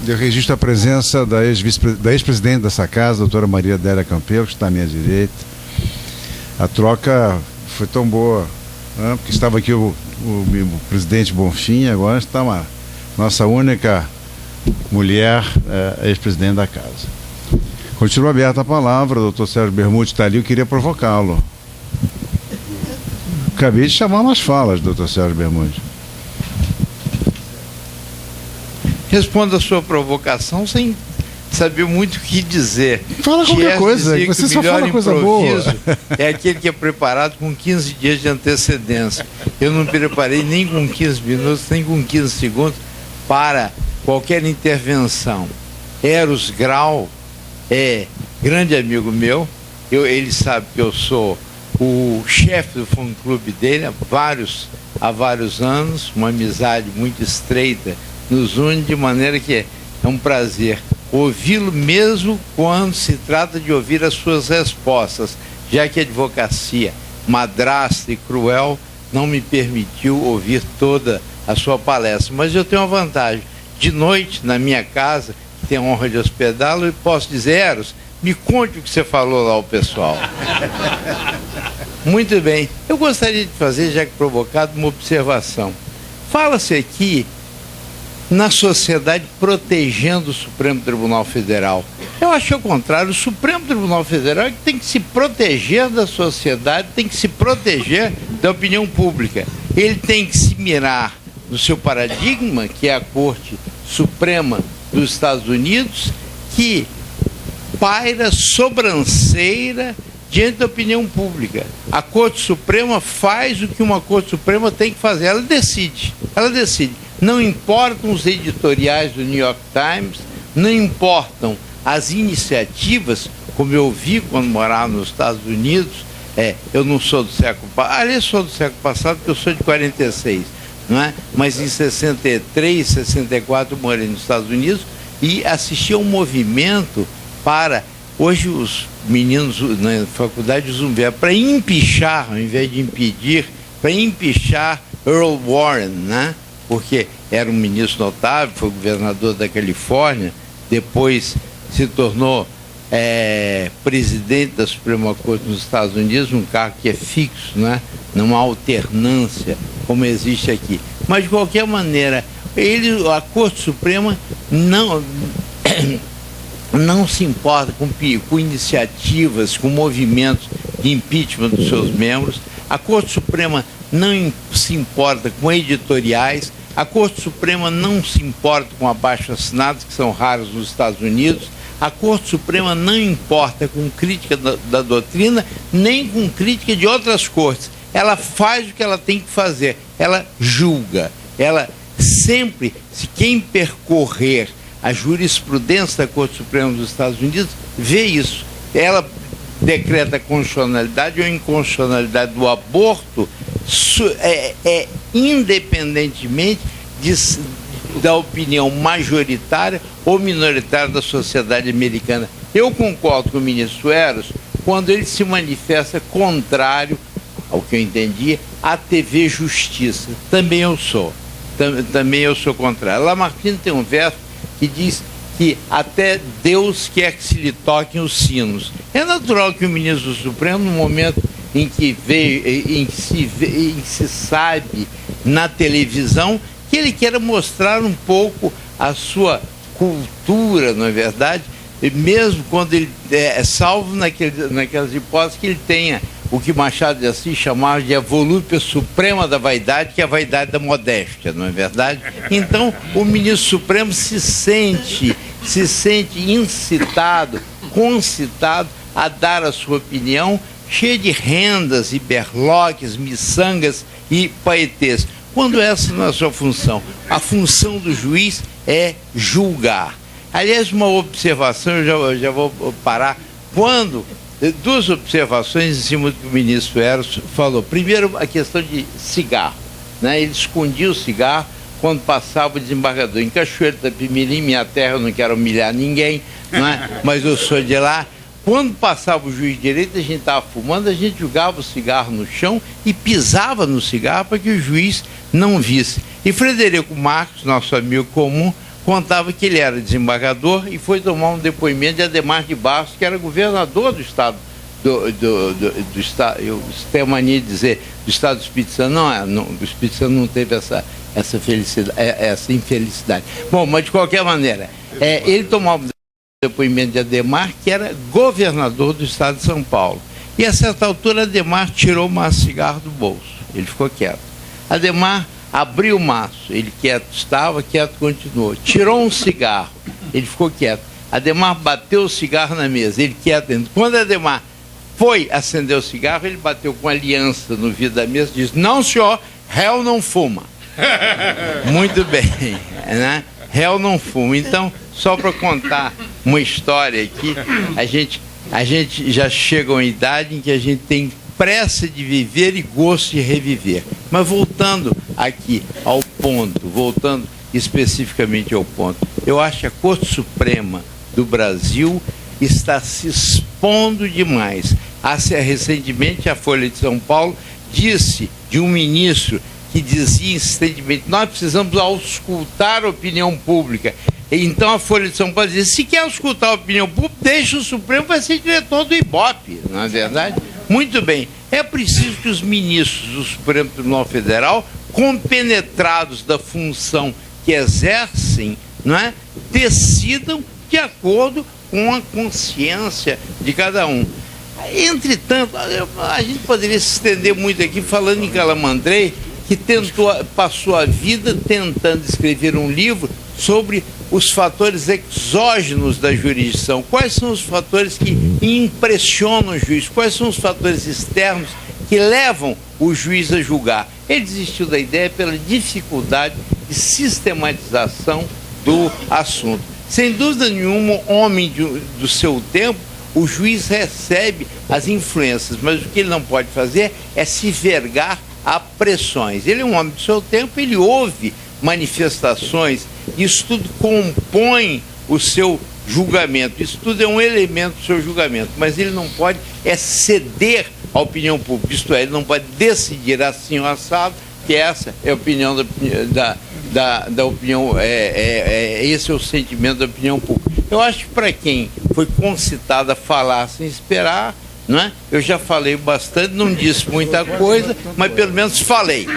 Eu registro a presença da ex-presidente dessa casa, a doutora Maria Adélia Campelo, que está à minha direita. A troca foi tão boa, né? Porque estava aqui o presidente Bonfim, agora está uma nossa única mulher ex-presidente da casa. Continua aberta a palavra, o doutor Sérgio Bermude está ali, eu queria provocá-lo. Acabei de chamar umas falas, doutor Sérgio Bermude. Responda a sua provocação sem saber muito o que dizer. Fala qualquer coisa, você só fala coisa boa. É aquele que é preparado com 15 dias de antecedência. Eu não preparei nem com 15 minutos, nem com 15 segundos para qualquer intervenção. Eros Grau é grande amigo meu, ele sabe que eu sou o chefe do fã-clube dele há vários anos, uma amizade muito estreita nos une, de maneira que é um prazer ouvi-lo mesmo quando se trata de ouvir as suas respostas, já que a advocacia madrasta e cruel não me permitiu ouvir toda a sua palestra. Mas eu tenho uma vantagem. De noite, na minha casa, que tenho a honra de hospedá-lo, e posso dizer: Eros, me conte o que você falou lá ao pessoal. Muito bem. Eu gostaria de fazer, já que provocado, uma observação. Fala-se aqui na sociedade protegendo o Supremo Tribunal Federal. Eu acho o contrário. O Supremo Tribunal Federal é que tem que se proteger da sociedade, tem que se proteger da opinião pública. Ele tem que se mirar no seu paradigma, que é a Corte Suprema dos Estados Unidos, que paira sobranceira diante da opinião pública. A Corte Suprema faz o que uma Corte Suprema tem que fazer. Ela decide. Não importam os editoriais do New York Times, não importam as iniciativas, como eu vi quando morava nos Estados Unidos. Eu não sou do século passado, aliás, sou do século passado, porque eu sou de 46, não é? Mas em 63, 64 eu morei nos Estados Unidos e assisti a um movimento para... Hoje os meninos na faculdade usam um verbo para empichar, ao invés de impedir, para empichar Earl Warren, né? Porque era um ministro notável, foi governador da Califórnia, depois se tornou presidente da Suprema Corte nos Estados Unidos, um cargo que é fixo, né? Não há alternância como existe aqui. Mas, de qualquer maneira, a Corte Suprema não se importa com iniciativas, com movimentos de impeachment dos seus membros. A Corte Suprema não se importa com editoriais. A Corte Suprema não se importa com abaixo-assinados, que são raros nos Estados Unidos. A Corte Suprema não importa com crítica da doutrina, nem com crítica de outras cortes. Ela faz o que ela tem que fazer. Ela julga. Ela sempre, se quem percorrer a jurisprudência da Corte Suprema dos Estados Unidos vê isso. Ela decreta a constitucionalidade ou inconstitucionalidade do aborto independentemente da opinião majoritária ou minoritária da sociedade americana. Eu concordo com o ministro Eros quando ele se manifesta contrário, ao que eu entendi, à TV Justiça. Também eu sou contrário. Lamartine tem um verso que diz que até Deus quer que se lhe toquem os sinos. É natural que o ministro do Supremo, no momento em que se sabe na televisão, que ele queira mostrar um pouco a sua cultura, não é verdade? E mesmo quando ele salvo naquelas hipóteses que ele tenha o que Machado de Assis chamava de a volúpia suprema da vaidade, que é a vaidade da modéstia, não é verdade? Então, o ministro Supremo se sente incitado, concitado a dar a sua opinião, cheia de rendas e berloques, miçangas e paetês. Quando essa não é a sua função. A função do juiz é julgar. Aliás, uma observação, eu já vou parar. Duas observações em cima do que o ministro Eros falou. Primeiro, a questão de cigarro, né? Ele escondia o cigarro quando passava o desembargador. Em Cachoeiro da Pimirim, minha terra, eu não quero humilhar ninguém, não é? Mas eu sou de lá. Quando passava o juiz de direito, a gente estava fumando, a gente jogava o cigarro no chão e pisava no cigarro para que o juiz não visse. E Frederico Marcos, nosso amigo comum, contava que ele era desembargador e foi tomar um depoimento de Adhemar de Barros, que era governador do estado do estado, eu tenho a mania de dizer do estado do Espírito Santo. O Espírito Santo não teve essa felicidade, essa infelicidade. Bom, mas de qualquer maneira, ele tomava um depoimento de Adhemar, que era governador do estado de São Paulo. E a certa altura Adhemar tirou o maço de cigarro do bolso. Ele ficou quieto. Adhemar abriu o maço, ele quieto estava, quieto continuou. Tirou um cigarro, ele ficou quieto. Adhemar bateu o cigarro na mesa, ele quieto dentro. Quando Adhemar foi acender o cigarro, ele bateu com aliança no vidro da mesa e disse: não, senhor, réu não fuma. Muito bem, né? Réu não fuma. Então, só para contar uma história aqui, a gente já chega a uma idade em que a gente tem pressa de viver e gosto de reviver. Mas voltando aqui ao ponto, voltando especificamente ao ponto, eu acho que a Corte Suprema do Brasil está se expondo demais. Recentemente, a Folha de São Paulo disse de um ministro que dizia insistentemente: nós precisamos auscultar a opinião pública. Então a Folha de São Paulo dizia: se quer auscultar a opinião pública, deixa o Supremo, vai ser diretor do Ibope, não é verdade? Muito bem, é preciso que os ministros do Supremo Tribunal Federal, compenetrados da função que exercem, não é, decidam de acordo com a consciência de cada um. Entretanto, a gente poderia se estender muito aqui falando em Calamandrei, que passou a vida tentando escrever um livro sobre os fatores exógenos da jurisdição. Quais são os fatores que impressionam o juiz? Quais são os fatores externos que levam o juiz a julgar? Ele desistiu da ideia pela dificuldade de sistematização do assunto. Sem dúvida nenhuma, homem do seu tempo, o juiz recebe as influências, mas o que ele não pode fazer é se vergar a pressões. Ele é um homem do seu tempo, ele ouve manifestações, isso tudo compõe o seu julgamento, isso tudo é um elemento do seu julgamento, mas ele não pode ceder à opinião pública, isto é, ele não pode decidir assim ou assado, que essa é a opinião da opinião, esse é o sentimento da opinião pública. Eu acho que para quem foi concitado a falar sem esperar, não é? Eu já falei bastante, não disse muita coisa, mas pelo menos falei.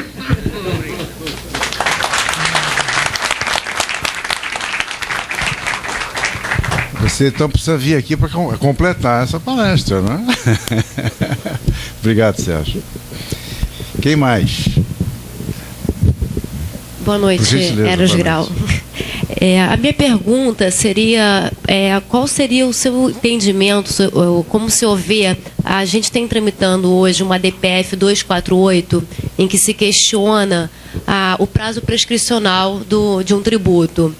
Você então precisa vir aqui para completar essa palestra, não é? Obrigado, Sérgio. Quem mais? Boa noite, Eros Grau. A minha pergunta seria, qual seria o seu entendimento, como o senhor vê, a gente tem tramitando hoje uma DPF 248, em que se questiona o prazo prescricional de um tributo.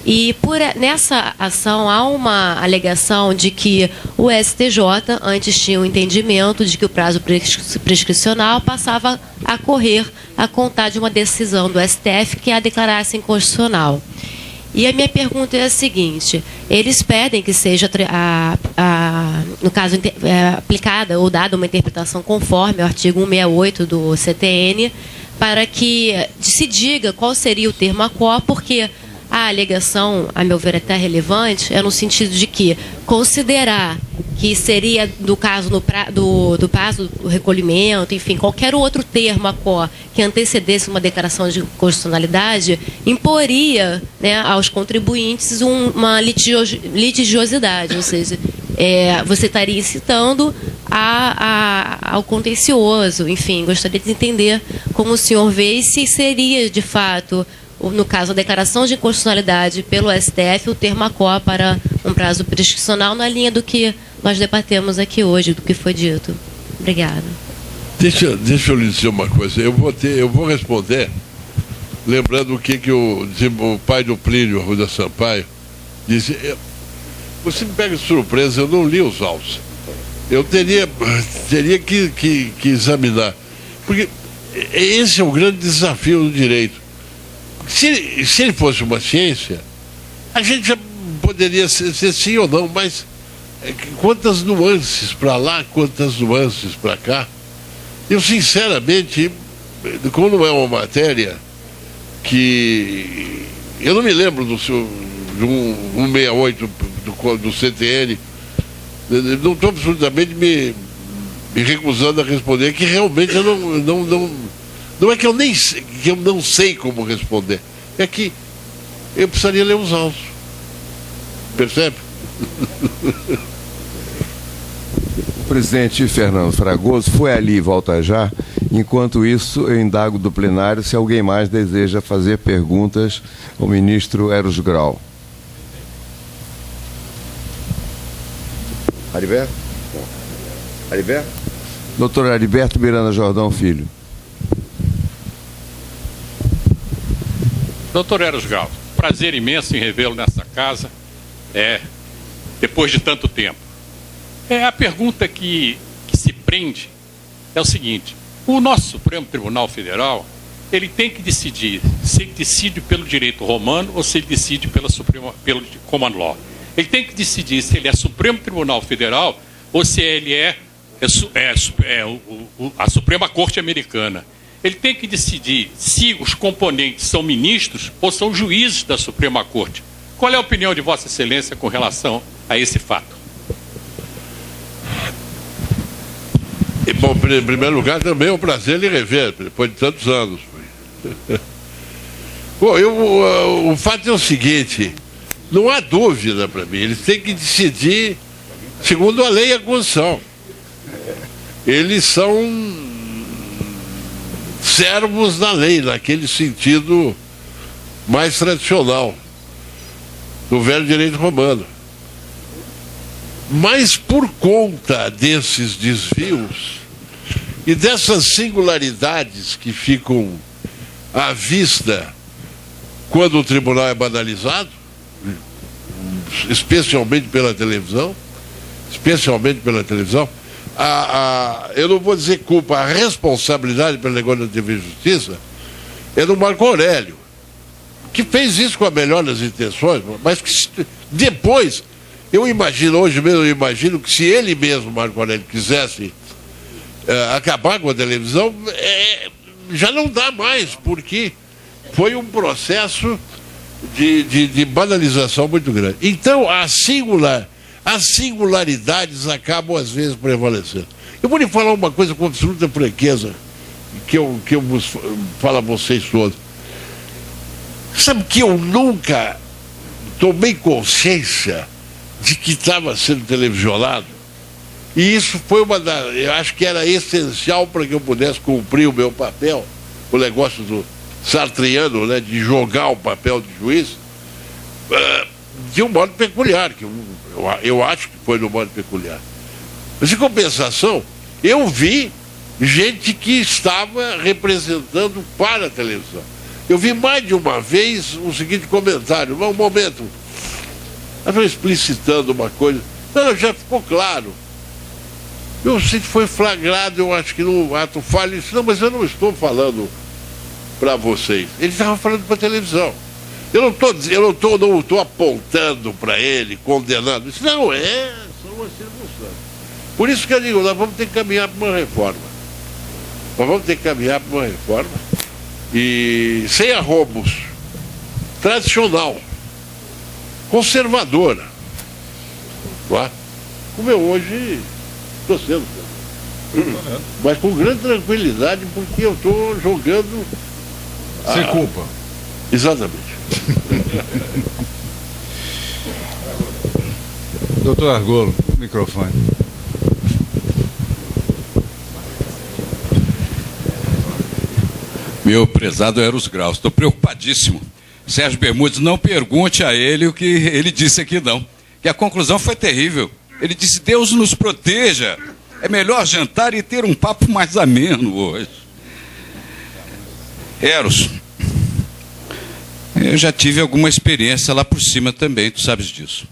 E nessa ação há uma alegação de que o STJ antes tinha um entendimento de que o prazo prescricional passava a correr a contar de uma decisão do STF que a declarasse inconstitucional. E a minha pergunta é a seguinte: eles pedem que seja, no caso, aplicada ou dada uma interpretação conforme o artigo 168 do CTN, para que se diga qual seria o termo aquó, porque a alegação, a meu ver, até relevante, é no sentido de que considerar que seria, do caso do prazo do recolhimento, enfim, qualquer outro termo aquó que antecedesse uma declaração de constitucionalidade, imporia, né, aos contribuintes uma litigiosidade, ou seja, você estaria incitando ao contencioso. Enfim, gostaria de entender como o senhor vê e se seria, de fato, no caso, a declaração de inconstitucionalidade pelo STF, o termo aquó para um prazo prescricional na linha do que nós debatemos aqui hoje, do que foi dito. Obrigada. Deixa eu lhe dizer uma coisa. Eu vou responder lembrando o que o pai do Plínio Arruda Sampaio disse. Você me pega de surpresa, eu não li os autos. Eu teria que examinar. Porque esse é o grande desafio do direito. Se ele fosse uma ciência, a gente já poderia ser sim ou não, mas quantas nuances para lá, quantas nuances para cá. Eu, sinceramente, como não é uma matéria que... Eu não me lembro do 168 do CTN, não estou absolutamente me recusando a responder, que realmente eu não é que eu não sei como responder, é que eu precisaria ler os autos. Percebe? O presidente Fernando Fragoso foi ali e volta já. Enquanto isso, eu indago do plenário se alguém mais deseja fazer perguntas ao ministro Eros Grau. Ariberto? Ariberto? Doutor Ariberto Miranda Jordão Filho. Doutor Eros Grau, prazer imenso em revê-lo nessa casa, depois de tanto tempo. A pergunta que se prende é o seguinte: o nosso Supremo Tribunal Federal, ele tem que decidir se ele decide pelo direito romano ou se ele decide pelo Common Law. Ele tem que decidir se ele é Supremo Tribunal Federal ou se ele a Suprema Corte Americana. Ele tem que decidir se os componentes são ministros ou são juízes da Suprema Corte. Qual é a opinião de Vossa Excelência com relação a esse fato? Bom, em primeiro lugar, também é um prazer lhe rever, depois de tantos anos. Bom, o fato é o seguinte, não há dúvida para mim, eles têm que decidir segundo a lei e a Constituição. Eles são servos da lei, naquele sentido mais tradicional, do velho direito romano. Mas por conta desses desvios e dessas singularidades que ficam à vista quando o tribunal é banalizado, especialmente pela televisão, eu não vou dizer culpa, a responsabilidade pelo negócio da TV Justiça é do Marco Aurélio, que fez isso com a melhor das intenções, mas que depois, hoje mesmo eu imagino que se ele mesmo, Marco Aurélio, quisesse acabar com a televisão, já não dá mais, porque foi um processo de banalização muito grande. Então, as singularidades acabam, às vezes, prevalecendo. Eu vou lhe falar uma coisa com absoluta franqueza, que eu falo a vocês todos. Sabe que eu nunca tomei consciência de que estava sendo televisionado? E isso foi eu acho que era essencial para que eu pudesse cumprir o meu papel, o negócio do sartreano, né, de jogar o papel de juiz, de um modo peculiar, que eu acho que foi de um modo peculiar. Mas, em compensação, eu vi gente que estava representando para a televisão. Eu vi mais de uma vez o seguinte comentário: um momento, eu estou explicitando uma coisa, não, já ficou claro. Eu sei que foi flagrado, eu acho que no ato falho, isso não, mas eu não estou falando para vocês. Ele estava falando para a televisão. Eu não estou apontando para ele, condenando. Isso não são as circunstâncias. Por isso que eu digo, nós vamos ter que caminhar para uma reforma. E sem arrombos, tradicional, conservadora. Não é? Como eu hoje estou sendo. Mas com grande tranquilidade, porque eu estou jogando... Sem culpa. Exatamente. Doutor Argolo, microfone. Meu prezado Eros Grau, estou preocupadíssimo. Sérgio Bermudes, não pergunte a ele o que ele disse aqui, não. Que a conclusão foi terrível. Ele disse: Deus nos proteja É melhor jantar e ter um papo mais ameno hoje. Eros, eu já tive alguma experiência lá por cima também, tu sabes disso.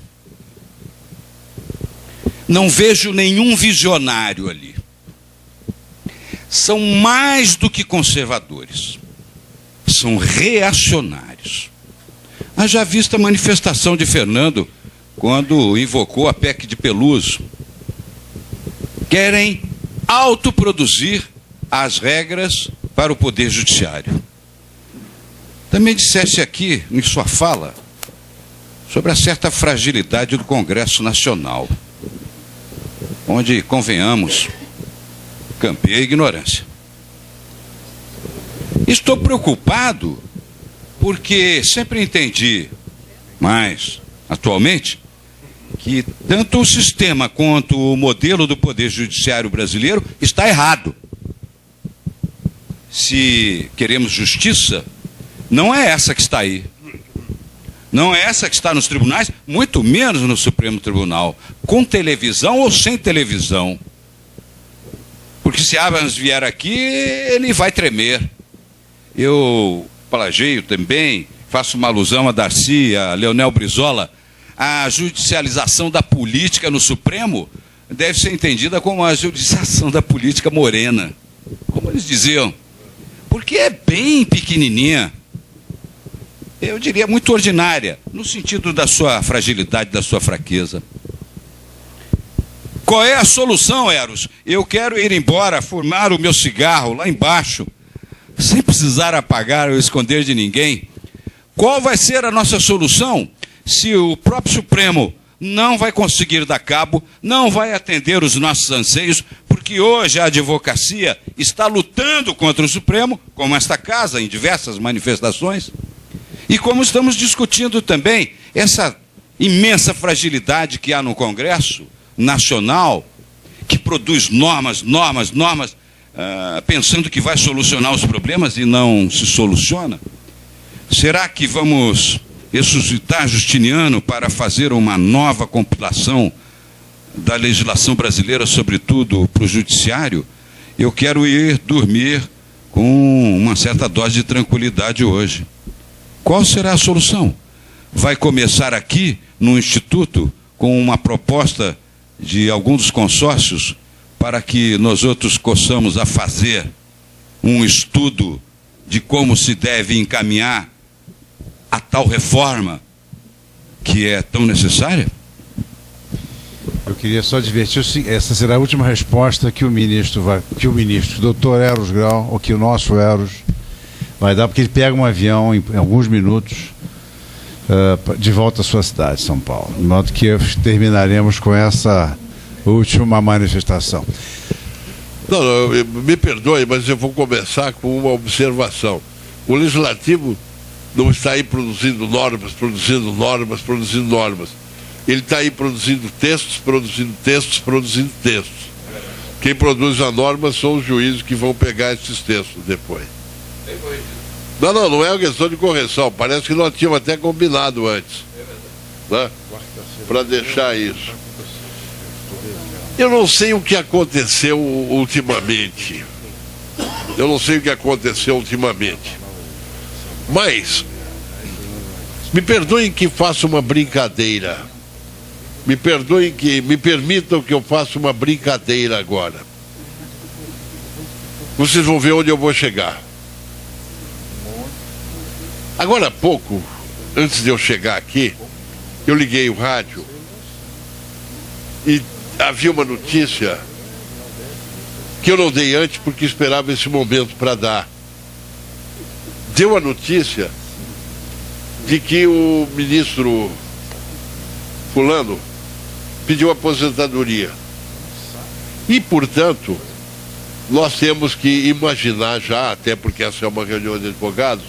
Não vejo nenhum visionário ali. São mais do que conservadores. São reacionários. Haja vista a manifestação de Fernando quando invocou a PEC de Peluso. Querem autoproduzir as regras para o Poder Judiciário. Também disseste aqui, em sua fala, sobre a certa fragilidade do Congresso Nacional, onde, convenhamos, campeia a ignorância. Estou preocupado porque sempre entendi, mas atualmente, que tanto o sistema quanto o modelo do Poder Judiciário brasileiro está errado. Se queremos justiça, não é essa que está aí. Não é essa que está nos tribunais, muito menos no Supremo Tribunal, com televisão ou sem televisão. Porque se Abrams vier aqui, ele vai tremer. Eu plageio também, faço uma alusão a Darcy, a Leonel Brizola. A judicialização da política no Supremo deve ser entendida como a judicialização da política morena, como eles diziam, porque é bem pequenininha. Eu diria muito ordinária, no sentido da sua fragilidade, da sua fraqueza. Qual é a solução, Eros? Eu quero ir embora, fumar o meu cigarro lá embaixo, sem precisar apagar ou esconder de ninguém. Qual vai ser a nossa solução se o próprio Supremo não vai conseguir dar cabo, não vai atender os nossos anseios, porque hoje a advocacia está lutando contra o Supremo, como esta casa, em diversas manifestações, e como estamos discutindo também essa imensa fragilidade que há no Congresso Nacional, que produz normas, pensando que vai solucionar os problemas e não se soluciona. Será que vamos ressuscitar Justiniano para fazer uma nova compilação da legislação brasileira, sobretudo para o judiciário? Eu quero ir dormir com uma certa dose de tranquilidade hoje. Qual será a solução? Vai começar aqui, no Instituto, com uma proposta de alguns dos consórcios para que nós outros possamos a fazer um estudo de como se deve encaminhar a tal reforma que é tão necessária? Eu queria só advertir, essa será a última resposta que o ministro, doutor Eros Grau, ou que o nosso Eros vai dar, porque ele pega um avião em alguns minutos de volta à sua cidade, São Paulo. De modo que terminaremos com essa última manifestação. Não, me perdoe, mas eu vou começar com uma observação. O Legislativo não está aí produzindo normas. Ele está aí produzindo textos. Quem produz a norma são os juízes que vão pegar esses textos depois. Não é uma questão de correção. Parece que nós tínhamos até combinado antes, né? Para deixar isso. Eu não sei o que aconteceu ultimamente. Mas me perdoem que faça uma brincadeira. Me permitam que eu faça uma brincadeira agora. Vocês vão ver onde eu vou chegar. Agora há pouco, antes de eu chegar aqui, eu liguei o rádio e havia uma notícia que eu não dei antes porque esperava esse momento para dar. Deu a notícia de que o ministro fulano pediu aposentadoria. E, portanto, nós temos que imaginar já, até porque essa é uma reunião de advogados,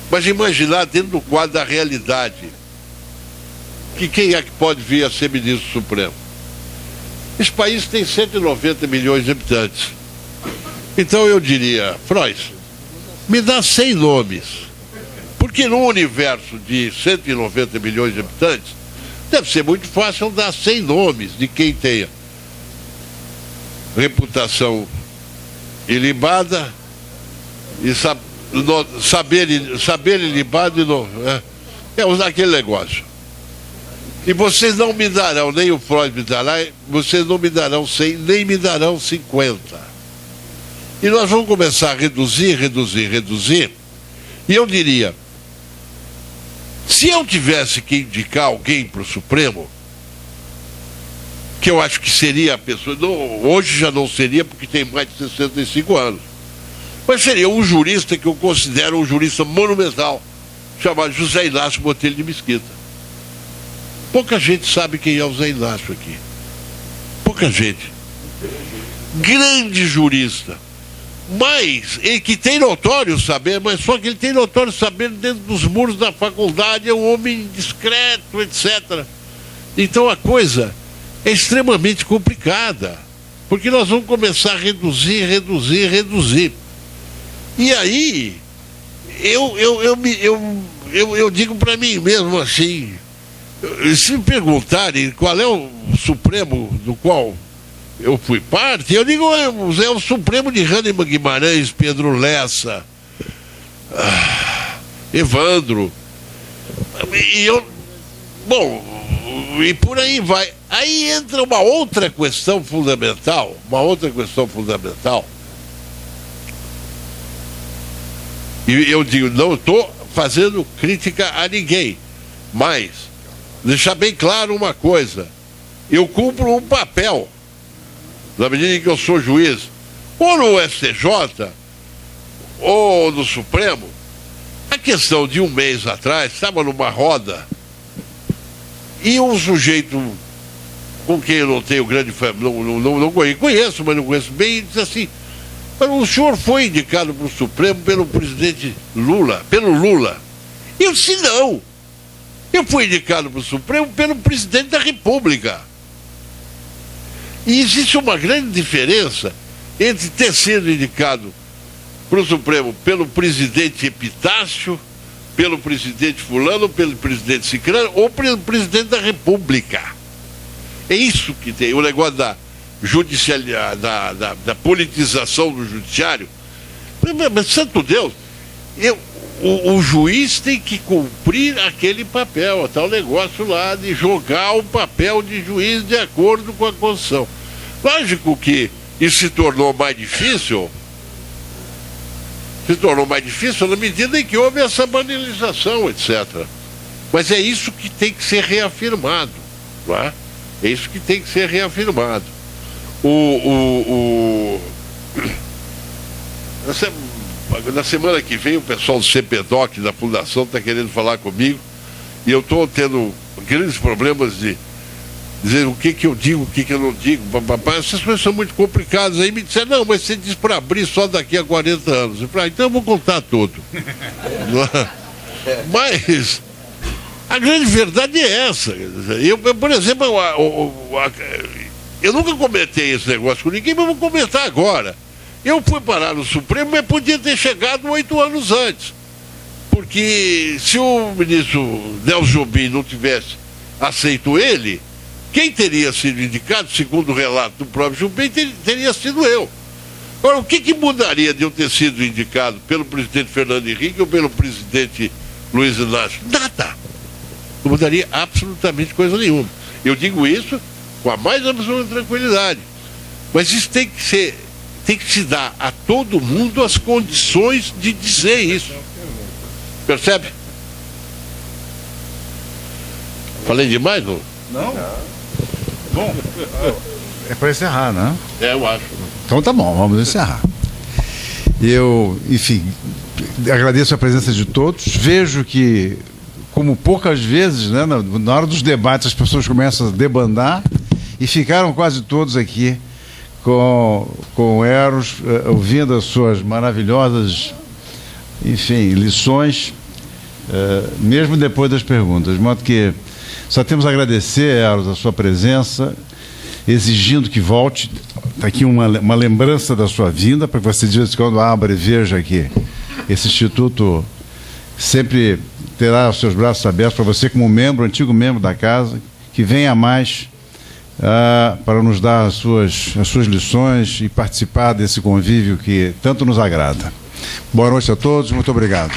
mas imaginar dentro do quadro da realidade que quem é que pode vir a ser ministro supremo? Esse país tem 190 milhões de habitantes. Então eu diria, Frois, me dá 100 nomes. Porque num universo de 190 milhões de habitantes, deve ser muito fácil dar 100 nomes de quem tenha. reputação ilibada e saber ilibado e não... É usar aquele negócio. E vocês não me darão, nem o Freud me dará, vocês não me darão 100, nem me darão 50. E nós vamos começar a reduzir. E eu diria, se eu tivesse que indicar alguém para o Supremo, que eu acho que seria a pessoa, não, hoje já não seria porque tem mais de 65 anos, mas seria um jurista que eu considero um jurista monumental, chamado José Inácio Botelho de Mesquita. Pouca gente sabe quem é o José Inácio aqui. Pouca gente. Grande jurista. Mas, ele que tem notório saber, mas só que ele tem notório saber dentro dos muros da faculdade, é um homem discreto, etc. Então a coisa é extremamente complicada, porque nós vamos começar a reduzir. E aí, eu digo para mim mesmo assim, se me perguntarem qual é o Supremo do qual eu fui parte, eu digo, é o Supremo de Hahnemann Guimarães, Pedro Lessa, Evandro, e por aí vai. Aí entra uma outra questão fundamental, e eu digo, não estou fazendo crítica a ninguém, mas deixar bem claro uma coisa, eu cumpro um papel, na medida em que eu sou juiz, ou no STJ, ou no Supremo. A questão de um mês atrás, estava numa roda, e um sujeito com quem eu não tenho grande não conheço, mas não conheço bem, disse assim, mas o senhor foi indicado para o Supremo pelo presidente Lula, E eu disse, não. Eu fui indicado para o Supremo pelo presidente da República. E existe uma grande diferença entre ter sido indicado para o Supremo pelo presidente Epitácio, pelo presidente fulano, pelo presidente Cicrano ou pelo presidente da República. É isso que tem, o negócio da politização do judiciário. Mas, santo Deus, o juiz tem que cumprir aquele papel, o tal negócio lá de jogar o papel de juiz de acordo com a Constituição. Lógico que isso se tornou mais difícil na medida em que houve essa banalização, etc. Mas é isso que tem que ser reafirmado, não é? É isso que tem que ser reafirmado. Na semana que vem o pessoal do CPDOC da Fundação está querendo falar comigo e eu estou tendo grandes problemas de dizer o que eu digo, o que eu não digo. Essas coisas são muito complicadas. Aí me disseram, não, mas você diz para abrir só daqui a 40 anos. Eu falei, então eu vou contar tudo. Mas a grande verdade é essa. Eu, por exemplo, eu nunca comentei esse negócio com ninguém, mas vou comentar agora. Eu fui parar no Supremo, mas podia ter chegado 8 anos antes. Porque se o ministro Nelson Jobim não tivesse aceito ele, quem teria sido indicado, segundo o relato do próprio Jobim, teria sido eu. Agora, o que mudaria de eu ter sido indicado pelo presidente Fernando Henrique ou pelo presidente Luiz Inácio? Nada. Não mudaria absolutamente coisa nenhuma. Eu digo isso com a mais absoluta tranquilidade. Mas isso tem que se dar a todo mundo as condições de dizer isso. Percebe? Falei demais, não? Não. Bom, é para encerrar, né? É, eu acho. Então tá bom, vamos encerrar. Eu, enfim, agradeço a presença de todos. Vejo que, como poucas vezes, né, na hora dos debates as pessoas começam a debandar e ficaram quase todos aqui com o Eros, ouvindo as suas maravilhosas, enfim, lições, mesmo depois das perguntas. De modo que só temos a agradecer, Eros, a sua presença, exigindo que volte. Está aqui uma lembrança da sua vinda, para que você, de vez em quando, abra e veja que esse Instituto sempre terá os seus braços abertos para você, como membro, antigo membro da casa, que venha mais para nos dar as suas lições e participar desse convívio que tanto nos agrada. Boa noite a todos, muito obrigado.